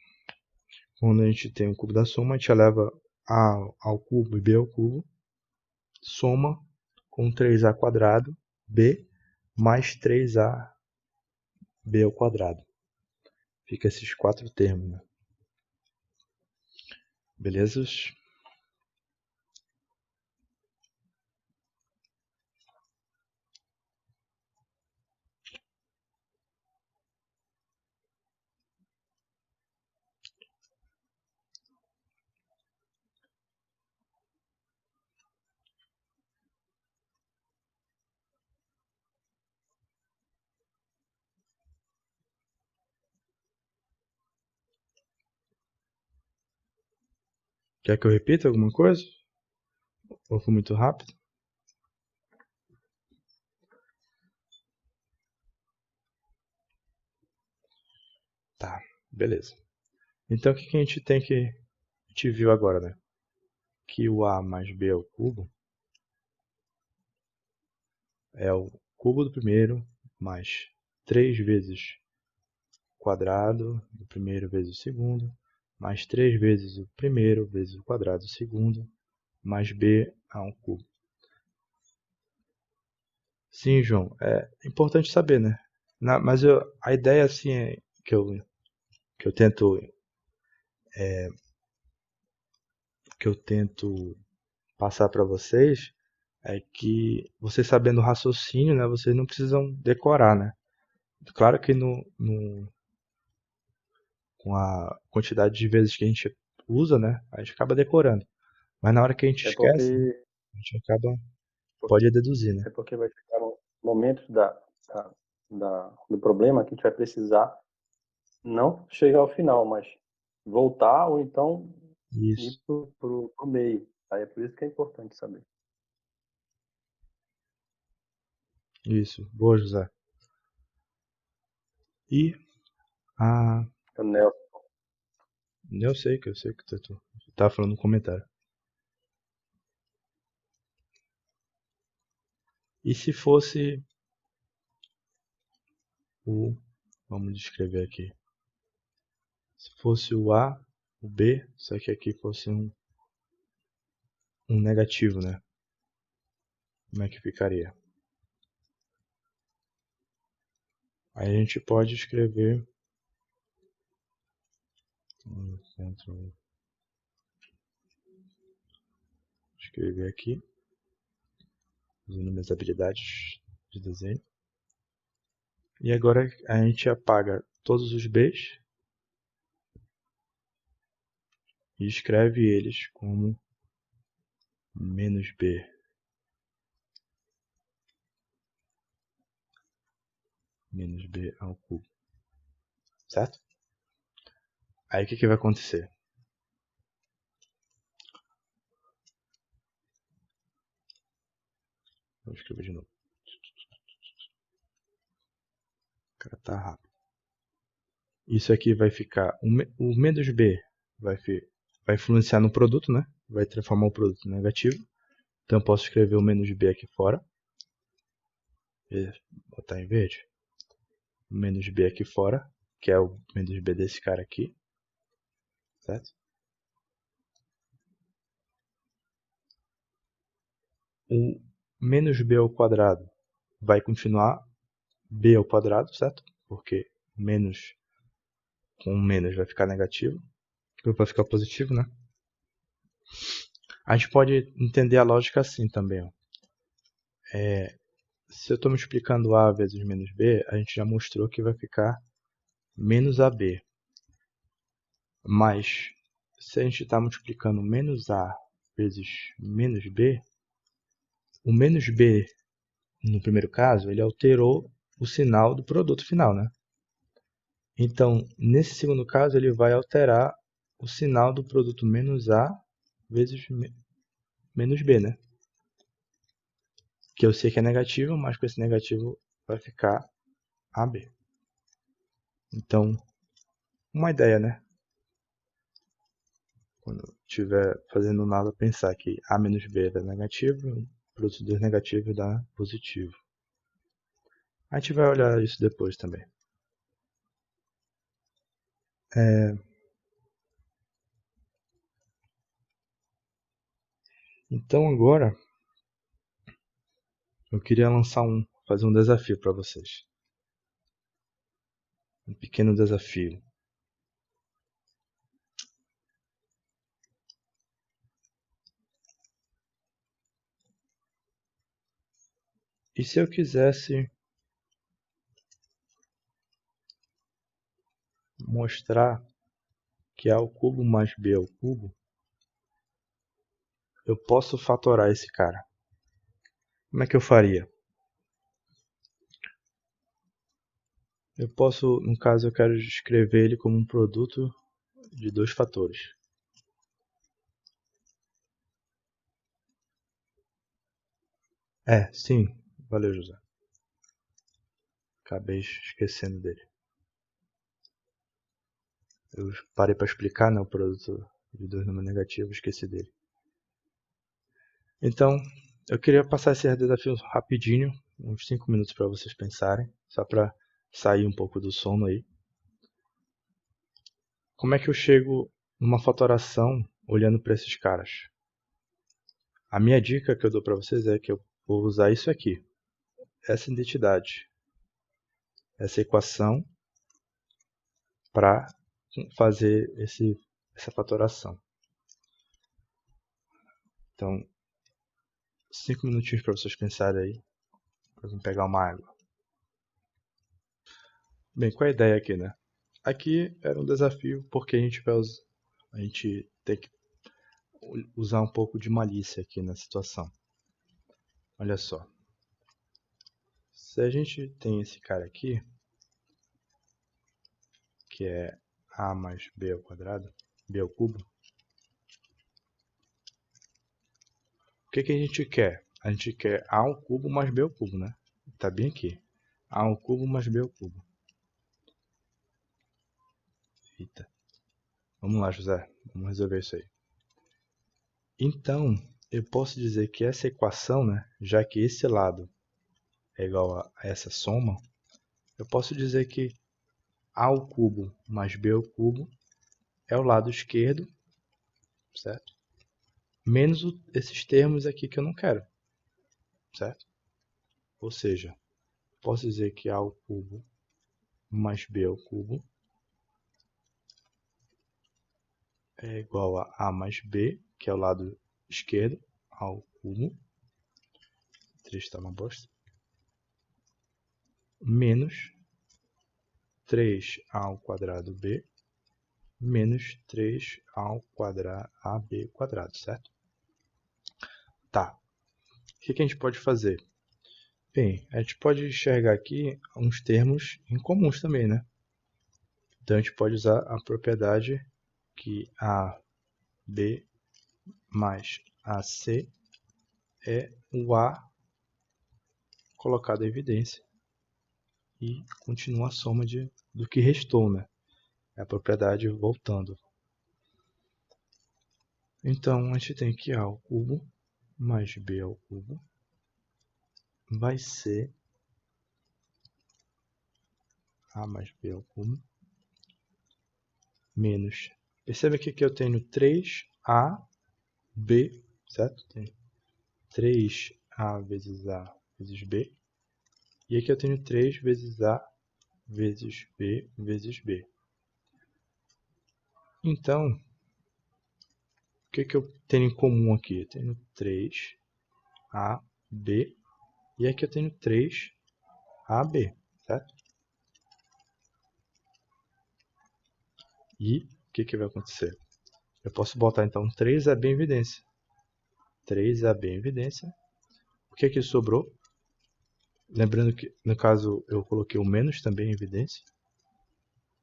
Quando a gente tem o cubo da soma, a gente eleva a ao cubo e b ao cubo, soma com 3a quadrado, b, mais 3ab ao quadrado. Fica esses quatro termos, né? Beleza? Quer que eu repita alguma coisa? Ou foi muito rápido? Tá, beleza. Então o que a gente tem que... A gente viu agora, né? Que o a mais b ao cubo é o cubo do primeiro mais 3 vezes o quadrado do primeiro vezes o segundo, mais 3 vezes o primeiro vezes o quadrado do segundo, mais b ao cubo. Sim, João, é importante saber, né? Mas a ideia assim é que eu tento passar para vocês é que vocês sabendo o raciocínio, né, vocês não precisam decorar, né? Claro que com a quantidade de vezes que a gente usa, né, a gente acaba decorando. Mas na hora que a gente É esquece, né, porque, a gente pode deduzir, né? é porque vai chegar momentos do problema que a gente vai precisar não chegar ao final, mas voltar ou então ir Isso, pro meio. Aí é por isso que é importante saber. isso. Boa, José. E a... O Nelson, Eu sei que tu tá falando no comentário. E se fosse o... Vamos descrever aqui. Se fosse o A, o B, só que aqui fosse um negativo, né? Como é que ficaria? Aí a gente pode escrever escrever aqui, usando minhas habilidades de desenho. E agora a gente apaga todos os B's e escreve eles como menos B. Menos B ao cubo. Certo? Aí o que vai acontecer? Vou escrever de novo. O cara tá rápido. Isso aqui vai ficar... O menos B vai influenciar no produto, né? Vai transformar o produto em negativo. Então eu posso escrever o menos B aqui fora. E botar em verde. O menos B aqui fora, que é o menos B desse cara aqui. Certo? O menos B ao quadrado vai continuar B ao quadrado, certo? Porque menos com menos vai ficar negativo. Vai ficar positivo, né? A gente pode entender a lógica assim também. Ó. Se eu estou multiplicando A vezes menos B, a gente já mostrou que vai ficar menos AB. Mas se a gente está multiplicando menos A vezes menos B, o menos B, no primeiro caso, ele alterou o sinal do produto final, né? Então, nesse segundo caso, ele vai alterar o sinal do produto menos A vezes menos B, né? Que eu sei que é negativo, mas com esse negativo vai ficar AB. Então, uma ideia, né? quando estiver fazendo nada, pensar que A menos B dá negativo, produto 2 negativo dá positivo. A gente vai olhar isso depois também. Então agora eu queria fazer um desafio para vocês. Um pequeno desafio. E se eu quisesse mostrar que A ao cubo mais B ao cubo, eu posso fatorar esse cara. Como é que eu faria? Eu posso, no caso, eu quero escrever ele como um produto de 2 fatores. Sim. Valeu, José. Acabei esquecendo dele. Eu parei para explicar, né, o produto de 2 números negativos, esqueci dele. Então, eu queria passar esse desafio rapidinho, uns 5 minutos para vocês pensarem, só para sair um pouco do sono aí. Como é que eu chego numa fatoração olhando para esses caras? A minha dica que eu dou para vocês é que eu vou usar isso aqui, essa identidade, essa equação, para fazer essa fatoração. Então, 5 minutinhos para vocês pensarem aí, para eu pegar uma água. Bem, qual é a ideia aqui, né? Aqui era um desafio porque a gente tem que usar um pouco de malícia aqui na situação. Olha só. Se a gente tem esse cara aqui, que é A mais B ao quadrado, B ao cubo, o que a gente quer? A gente quer A ao cubo mais B ao cubo, né? Tá bem aqui. A ao cubo mais B ao cubo. Eita. Vamos lá, José. Vamos resolver isso aí. Então, eu posso dizer que essa equação, né, já que esse lado é igual a essa soma, eu posso dizer que A ao cubo mais B ao cubo é o lado esquerdo, certo? Menos esses termos aqui que eu não quero, certo? Ou seja, posso dizer que A ao cubo mais B ao cubo é igual a A mais B, que é o lado esquerdo, ao cubo. 3 está uma bosta. Menos 3A ao quadrado B menos 3 ao quadrado AB quadrado, certo? Tá. O que a gente pode fazer? Bem, a gente pode enxergar aqui uns termos incomuns também, né? Então a gente pode usar a propriedade que AB mais AC é o A colocado em evidência e continua a soma do que restou, né? É a propriedade voltando. Então a gente tem que A ao cubo mais B ao cubo vai ser A mais B ao cubo menos. Perceba que aqui eu tenho 3AB, certo? Tem 3A vezes A vezes B. E aqui eu tenho 3 vezes A vezes B vezes B. Então, o que eu tenho em comum aqui? Eu tenho 3AB e aqui eu tenho 3AB, certo? E o que vai acontecer? Eu posso botar então 3AB em evidência. 3AB em evidência. O que sobrou? Lembrando que, no caso, eu coloquei o menos também em evidência.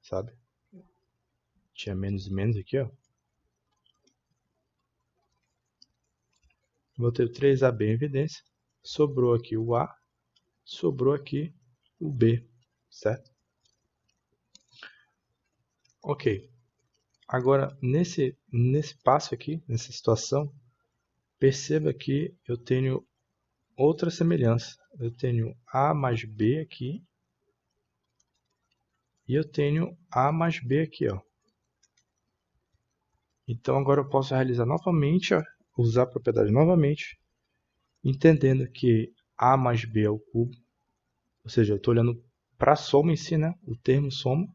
Sabe? Tinha menos e menos aqui, ó. Botei o 3AB em evidência. Sobrou aqui o A. Sobrou aqui o B. Certo? Ok. Agora, nesse passo aqui, nessa situação, perceba que eu tenho outra semelhança. Eu tenho A mais B aqui e eu tenho A mais B aqui, ó. Então agora eu posso realizar novamente, ó, usar a propriedade novamente, entendendo que A mais B é o cubo, ou seja, eu estou olhando para a soma em si, né? O termo soma,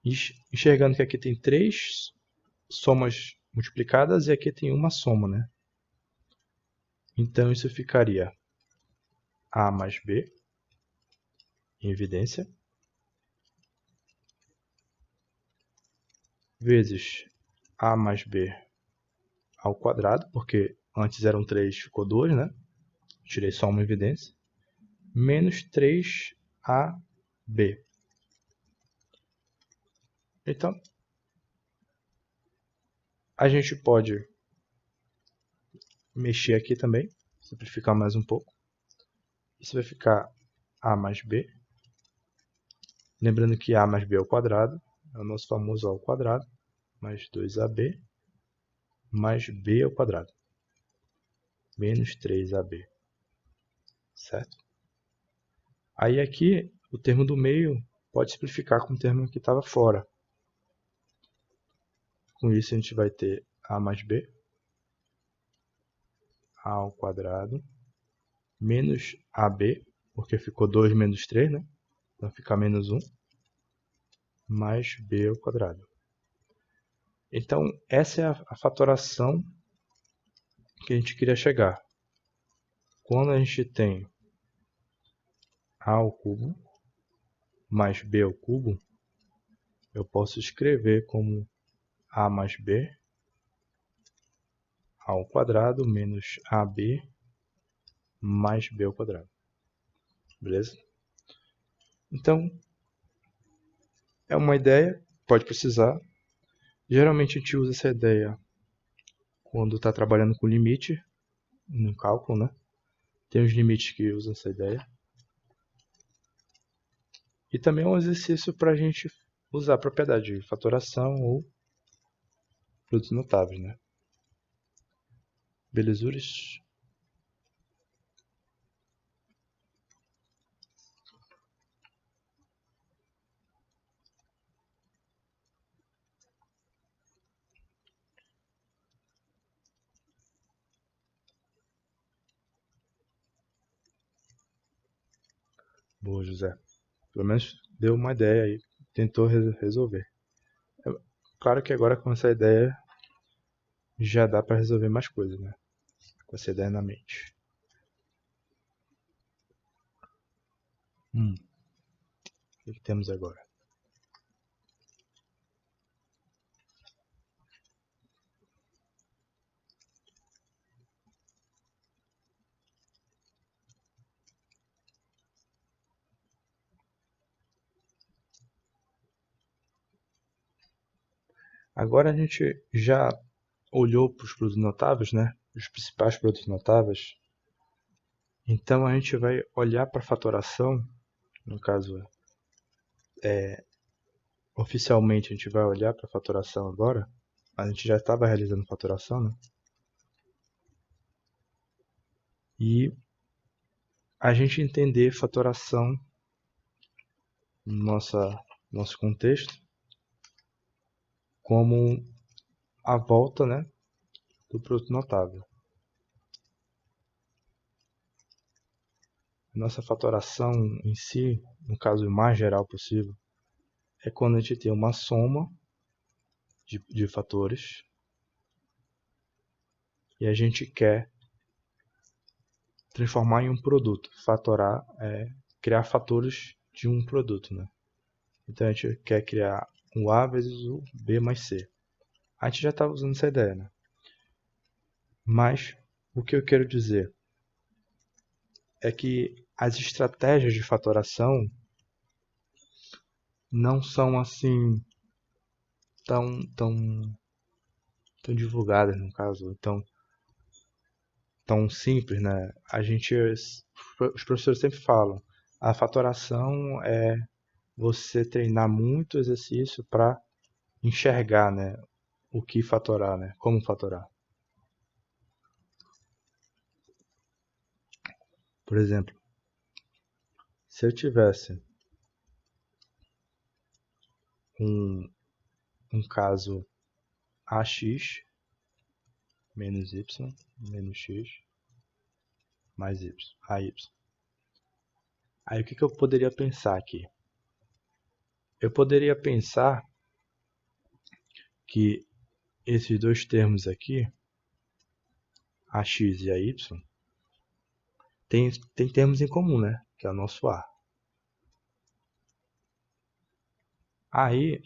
enxergando que aqui tem 3 somas multiplicadas e aqui tem uma soma, né? Então isso ficaria A mais B, em evidência, vezes A mais B ao quadrado, porque antes eram 3, ficou 2, né? Tirei só uma evidência, menos 3AB. Então, a gente pode mexer aqui também, simplificar mais um pouco. Isso vai ficar A mais B. Lembrando que A mais B ao quadrado é o nosso famoso A ao quadrado, mais 2AB, mais B ao quadrado, menos 3AB, certo? Aí aqui, o termo do meio pode simplificar com o termo que estava fora. Com isso, a gente vai ter A mais B, A ao quadrado, menos AB, porque ficou 2 menos 3, né? Então fica menos 1, mais B ao quadrado. Então, essa é a fatoração que a gente queria chegar. Quando a gente tem A ao cubo mais B ao cubo, eu posso escrever como A mais B ao quadrado menos AB mais B ao quadrado. Beleza? Então, é uma ideia, pode precisar. Geralmente a gente usa essa ideia quando está trabalhando com limite no cálculo, né? Tem os limites que usam essa ideia. E também é um exercício para a gente usar a propriedade de fatoração ou produtos notáveis, né? Belezuras? Boa, José. Pelo menos deu uma ideia aí, tentou resolver. Claro que agora com essa ideia já dá para resolver mais coisas, né? Com essa ideia na mente. O que temos agora? Agora a gente já olhou para os produtos notáveis, né? Os principais produtos notáveis. Então a gente vai olhar para a fatoração, no caso, oficialmente a gente vai olhar para a fatoração agora. A gente já estava realizando fatoração, né? E a gente entender fatoração no nosso contexto como a volta, né, do produto notável. Nossa fatoração em si, no caso mais geral possível, é quando a gente tem uma soma de fatores e a gente quer transformar em um produto. Fatorar é criar fatores de um produto, né? Então a gente quer criar o A vezes o B mais C. A gente já estava usando essa ideia, né? Mas o que eu quero dizer é que as estratégias de fatoração não são assim tão divulgadas, no caso, tão simples, né? Os professores sempre falam, a fatoração é você treinar muito exercício para enxergar, né, o que fatorar, né, como fatorar. Por exemplo, se eu tivesse um caso AX menos Y menos X mais Y, AY. Aí o que eu poderia pensar aqui? Eu poderia pensar que esses dois termos aqui, AX e AY, tem termos em comum, né? Que é o nosso A. Aí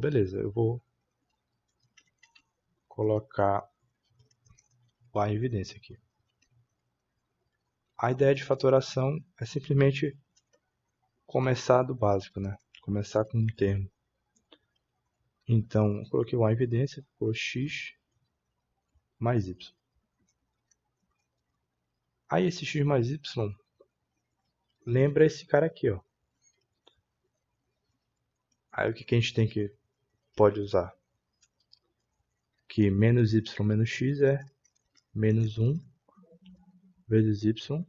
beleza, eu vou colocar o A em evidência aqui. A ideia de fatoração é simplesmente começar do básico, né? Começar com um termo. Então, eu coloquei o A em evidência, ficou X mais Y. Aí esse X mais Y lembra esse cara aqui, ó. Aí o que a gente pode usar? Que menos Y menos X é menos 1 vezes Y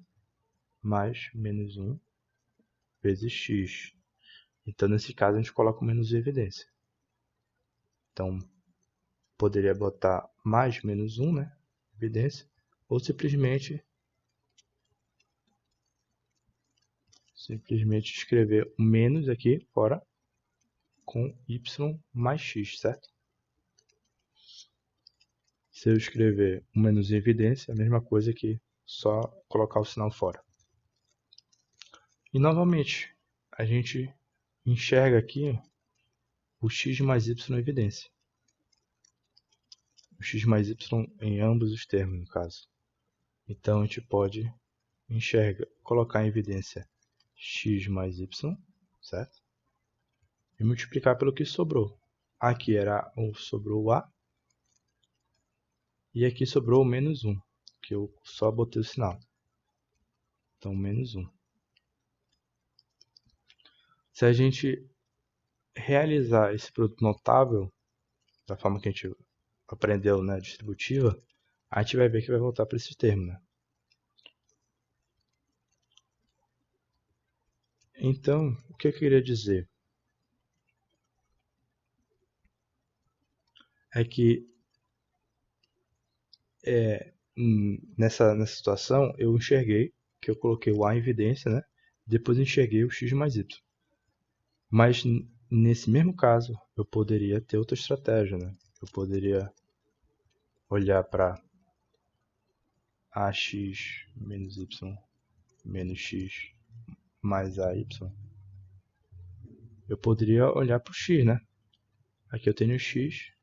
mais menos 1 vezes X. Então, nesse caso, a gente coloca o menos em evidência. Então, poderia botar mais menos 1, né? Evidência. Ou simplesmente escrever o menos aqui fora com Y mais X, certo? Se eu escrever o menos em evidência, é a mesma coisa que só colocar o sinal fora. E novamente, a gente enxerga aqui o X mais Y em evidência. O X mais Y em ambos os termos, no caso. Então, a gente pode colocar em evidência X mais Y, certo? E multiplicar pelo que sobrou. Aqui sobrou o A. E aqui sobrou o menos 1, que eu só botei o sinal. Então, menos 1. Se a gente realizar esse produto notável, da forma que a gente aprendeu na distributiva, a gente vai ver que vai voltar para esse termo, né? Então, o que eu queria dizer é que nessa situação eu enxerguei que eu coloquei o A em evidência, né? Depois enxerguei o X mais Y. Mas nesse mesmo caso, eu poderia ter outra estratégia, né? Eu poderia olhar para AX menos Y menos X mais AY. Eu poderia olhar para o X, né? Aqui eu tenho o X.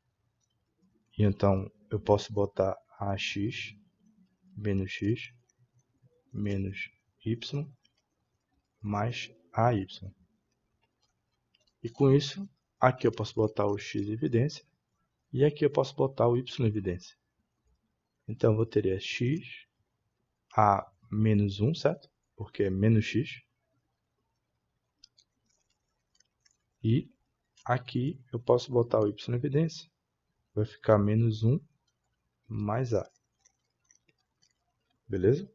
E então eu posso botar AX menos X menos Y mais AY. E com isso, aqui eu posso botar o X em evidência. E aqui eu posso botar o Y em evidência. Então eu teria X a menos 1, certo? Porque é menos X. E aqui eu posso botar o Y em evidência. Vai ficar menos 1 mais A. Beleza?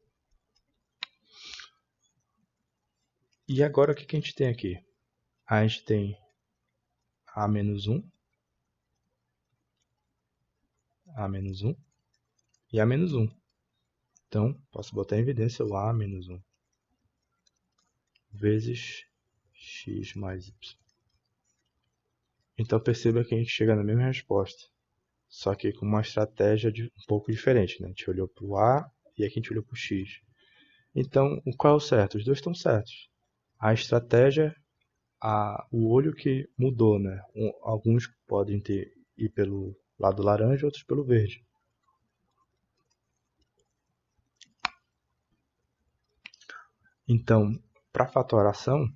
E agora o que a gente tem aqui? A gente tem A menos 1. A menos 1 e A menos 1. Então, posso botar em evidência o A menos 1 vezes X mais Y. Então, perceba que a gente chega na mesma resposta, só que com uma estratégia um pouco diferente, né? A gente olhou para o A e aqui a gente olhou para o X. Então, qual é o certo? Os dois estão certos. A estratégia, o olho que mudou, né? Alguns podem ir pelo lado laranja, outros pelo verde. Então, para fatoração,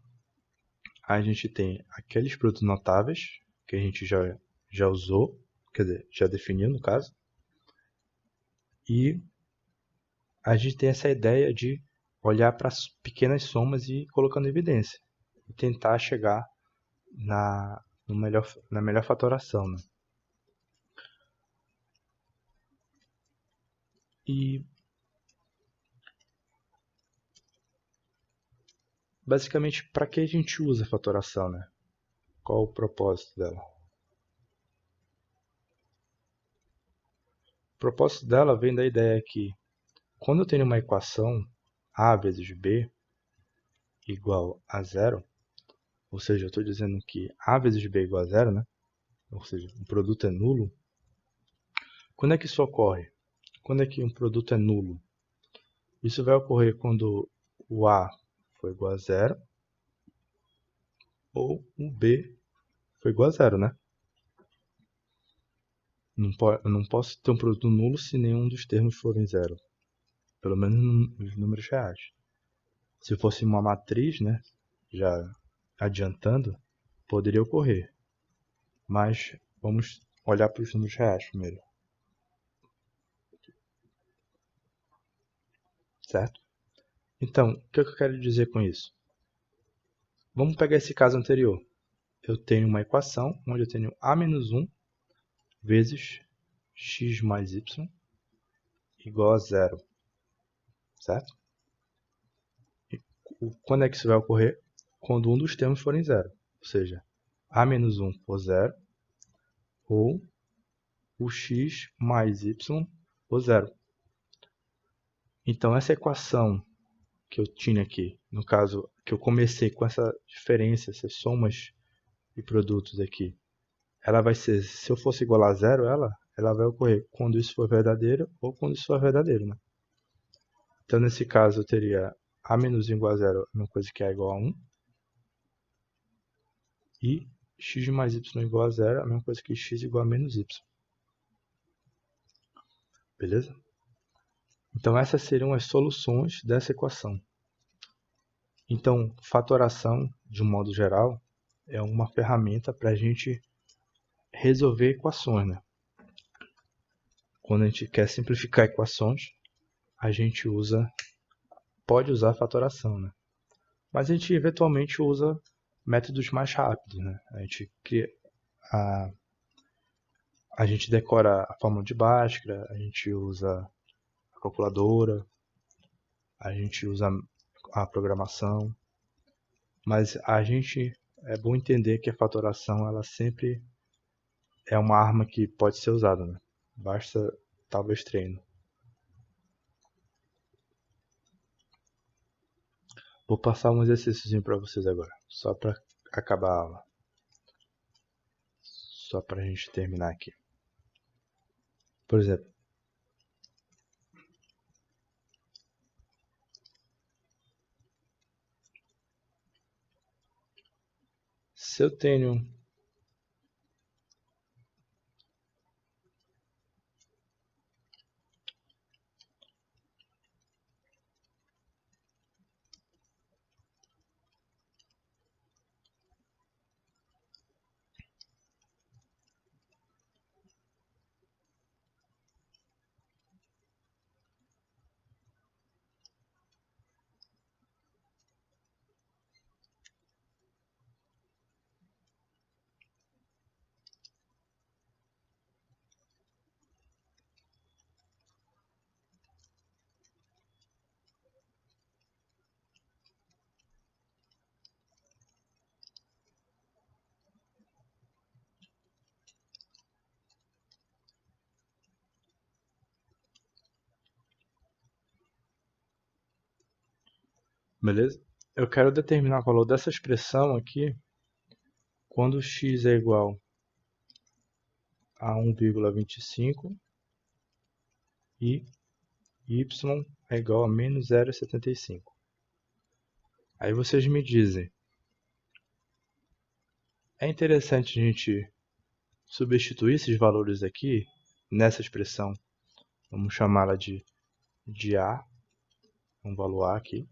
a gente tem aqueles produtos notáveis que a gente já usou, quer dizer, já definiu no caso. E a gente tem essa ideia de olhar para as pequenas somas e ir colocando em evidência. E tentar chegar na melhor fatoração, né? E basicamente, para que a gente usa a fatoração, né? Qual o propósito dela? O propósito dela vem da ideia que quando eu tenho uma equação a vezes b igual a zero, ou seja, eu estou dizendo que a vezes b é igual a zero, né? Ou seja, o produto é nulo. Quando é que isso ocorre? Quando é que um produto é nulo? Isso vai ocorrer quando o a for igual a zero ou o b for igual a zero, né? Eu não posso ter um produto nulo se nenhum dos termos forem zero. Pelo menos nos números reais. Se fosse uma matriz, né, já adiantando, poderia ocorrer. Mas vamos olhar para os números reais primeiro. Certo? Então, o que eu quero dizer com isso? Vamos pegar esse caso anterior. Eu tenho uma equação onde eu tenho a menos 1 vezes x mais y igual a zero. Certo? E quando é que isso vai ocorrer? Quando um dos termos forem zero. Ou seja, a menos 1 for zero ou o x mais y for zero. Então, essa equação que eu tinha aqui, no caso, que eu comecei com essa diferença, essas somas de produtos aqui, ela vai ser, se eu fosse igualar a zero, ela vai ocorrer quando isso for verdadeiro ou quando isso for verdadeiro, né? Então, nesse caso, eu teria a menos 1 igual a zero, uma coisa que é igual a 1, e x mais y igual a zero, a mesma coisa que x igual a menos y. Beleza? Então, essas seriam as soluções dessa equação. Então, fatoração, de um modo geral, é uma ferramenta para a gente resolver equações, né? Quando a gente quer simplificar equações, a gente pode usar fatoração, né? Mas a gente eventualmente usa métodos mais rápidos, né? A, a gente decora a fórmula de Bhaskara, a gente usa a calculadora, a gente usa a programação, mas é bom entender que a fatoração ela sempre é uma arma que pode ser usada, né? Basta talvez treino. Vou passar um exercíciozinho para vocês agora, só para acabar a aula. Só para a gente terminar aqui. Por exemplo, se eu tenho beleza? Eu quero determinar o valor dessa expressão aqui quando x é igual a 1,25 e y é igual a menos 0,75. Aí vocês me dizem, é interessante a gente substituir esses valores aqui nessa expressão, vamos chamá-la de A, um valor A aqui.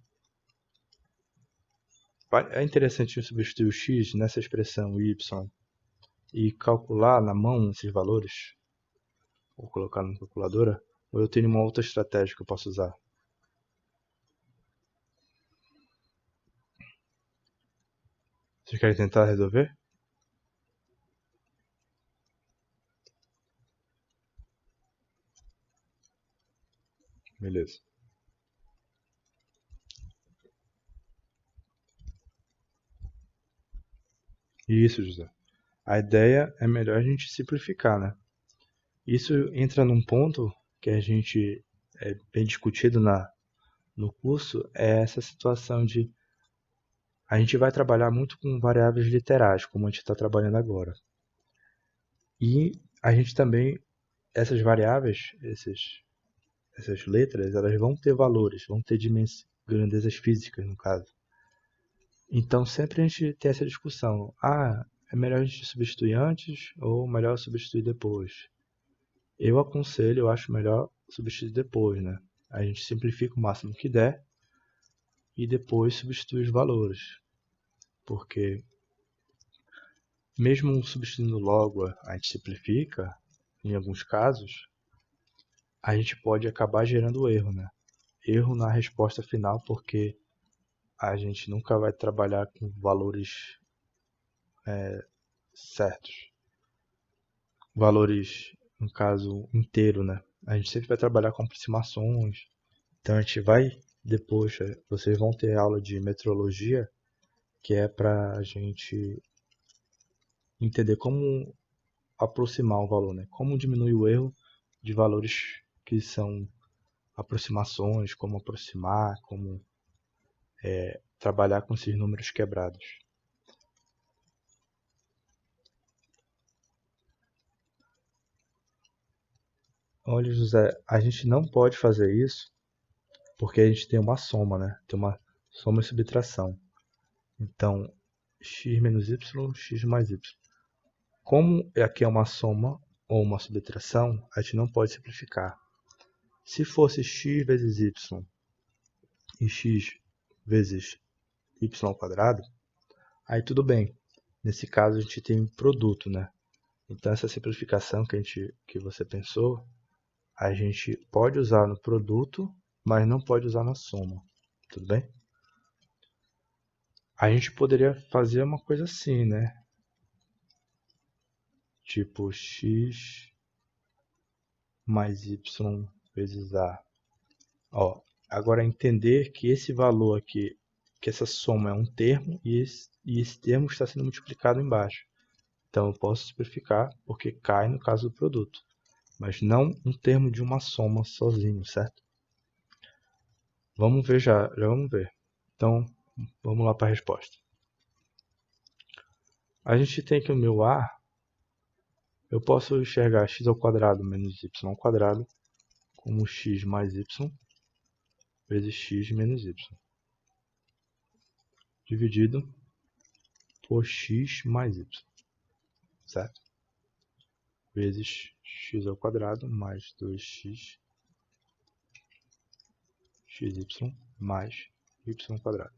É interessante substituir o x nessa expressão y e calcular na mão esses valores, ou colocar na calculadora, ou eu tenho uma outra estratégia que eu posso usar? Vocês querem tentar resolver? Beleza. Isso, José. A ideia é melhor a gente simplificar, né? Isso entra num ponto que a gente é bem discutido no curso, é essa situação de a gente vai trabalhar muito com variáveis literais, como a gente está trabalhando agora. E a gente também, essas variáveis, essas letras, elas vão ter valores, vão ter grandezas físicas, no caso. Então sempre a gente tem essa discussão. É melhor a gente substituir antes ou melhor substituir depois? Eu aconselho, eu acho melhor substituir depois, né? A gente simplifica o máximo que der e depois substitui os valores. Porque mesmo substituindo logo, a gente simplifica, em alguns casos, a gente pode acabar gerando erro, né? Erro na resposta final, porque a gente nunca vai trabalhar com valores certos. Valores, no caso, inteiro, né? A gente sempre vai trabalhar com aproximações. Então a gente vai, depois, vocês vão ter aula de metrologia, que é para a gente entender como aproximar um valor, né? Como diminuir o erro de valores que são aproximações, como aproximar, como trabalhar com esses números quebrados. Olha, José, a gente não pode fazer isso porque a gente tem uma soma, né? Tem uma soma e subtração. Então, x menos y, x mais y. Como aqui é uma soma ou uma subtração, a gente não pode simplificar. Se fosse x vezes y e x vezes y ao quadrado, aí tudo bem. Nesse caso a gente tem um produto, né? Então essa simplificação que você pensou, a gente pode usar no produto, mas não pode usar na soma. Tudo bem? A gente poderia fazer uma coisa assim, né? Tipo x mais y vezes a. Ó, agora entender que esse valor aqui, que essa soma é um termo e esse termo está sendo multiplicado embaixo. Então eu posso simplificar porque cai no caso do produto, mas não um termo de uma soma sozinho, certo? Vamos ver já vamos ver. Então vamos lá para a resposta. A gente tem aqui o meu a, eu posso enxergar x ao quadrado menos y ao quadrado como x mais y vezes x menos y, dividido por x mais y, certo? Vezes x ao quadrado mais 2x xy mais y ao quadrado.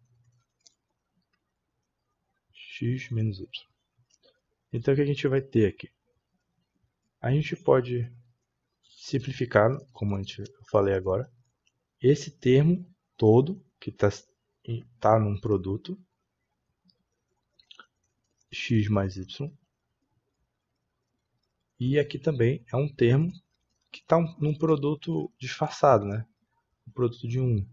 X menos y. Então o que a gente vai ter aqui? A gente pode simplificar, como eu falei agora, esse termo todo que está num produto x mais y, e aqui também é um termo que está num produto disfarçado, né? Um produto de 1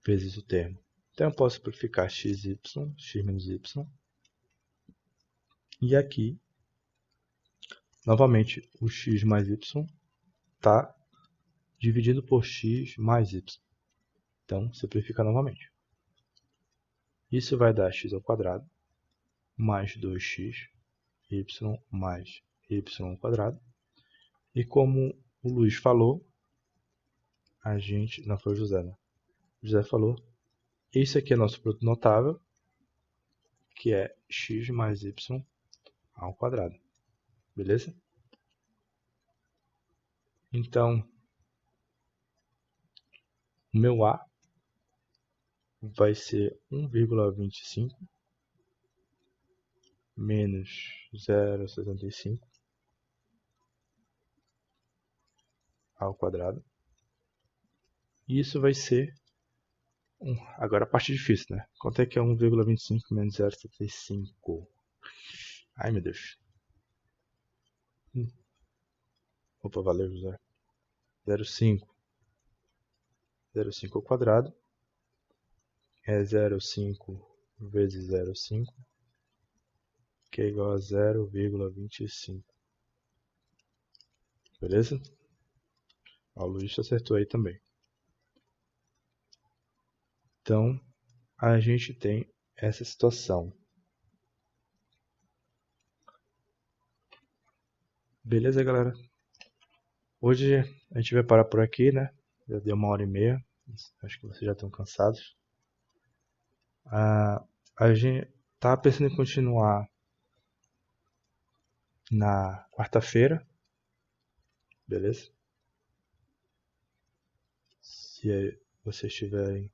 vezes o termo. Então eu posso simplificar xy, x menos y, e aqui, novamente, o x mais y está dividido por x mais y. Então simplifica novamente. Isso vai dar x ao quadrado mais 2x y mais y ao quadrado. E como o Luiz falou, a gente... Não, foi o José, né? O José falou, esse aqui é nosso produto notável, que é x mais y ao quadrado. Beleza? Então, o meu a vai ser 1,25 menos 0,75 ao quadrado. E isso vai ser... Agora a parte difícil, né? Quanto é que é 1,25 menos 0,75? Ai, meu Deus. Opa, valeu, José. 0,5. 0,5 ao quadrado é 0,5 vezes 0,5, que é igual a 0,25. Beleza? O Luiz acertou aí também. Então, a gente tem essa situação. Beleza, galera? Hoje a gente vai parar por aqui, né? Já deu 1h30. Acho que vocês já estão cansados. A gente tá pensando em continuar na quarta-feira. Beleza? Se vocês tiverem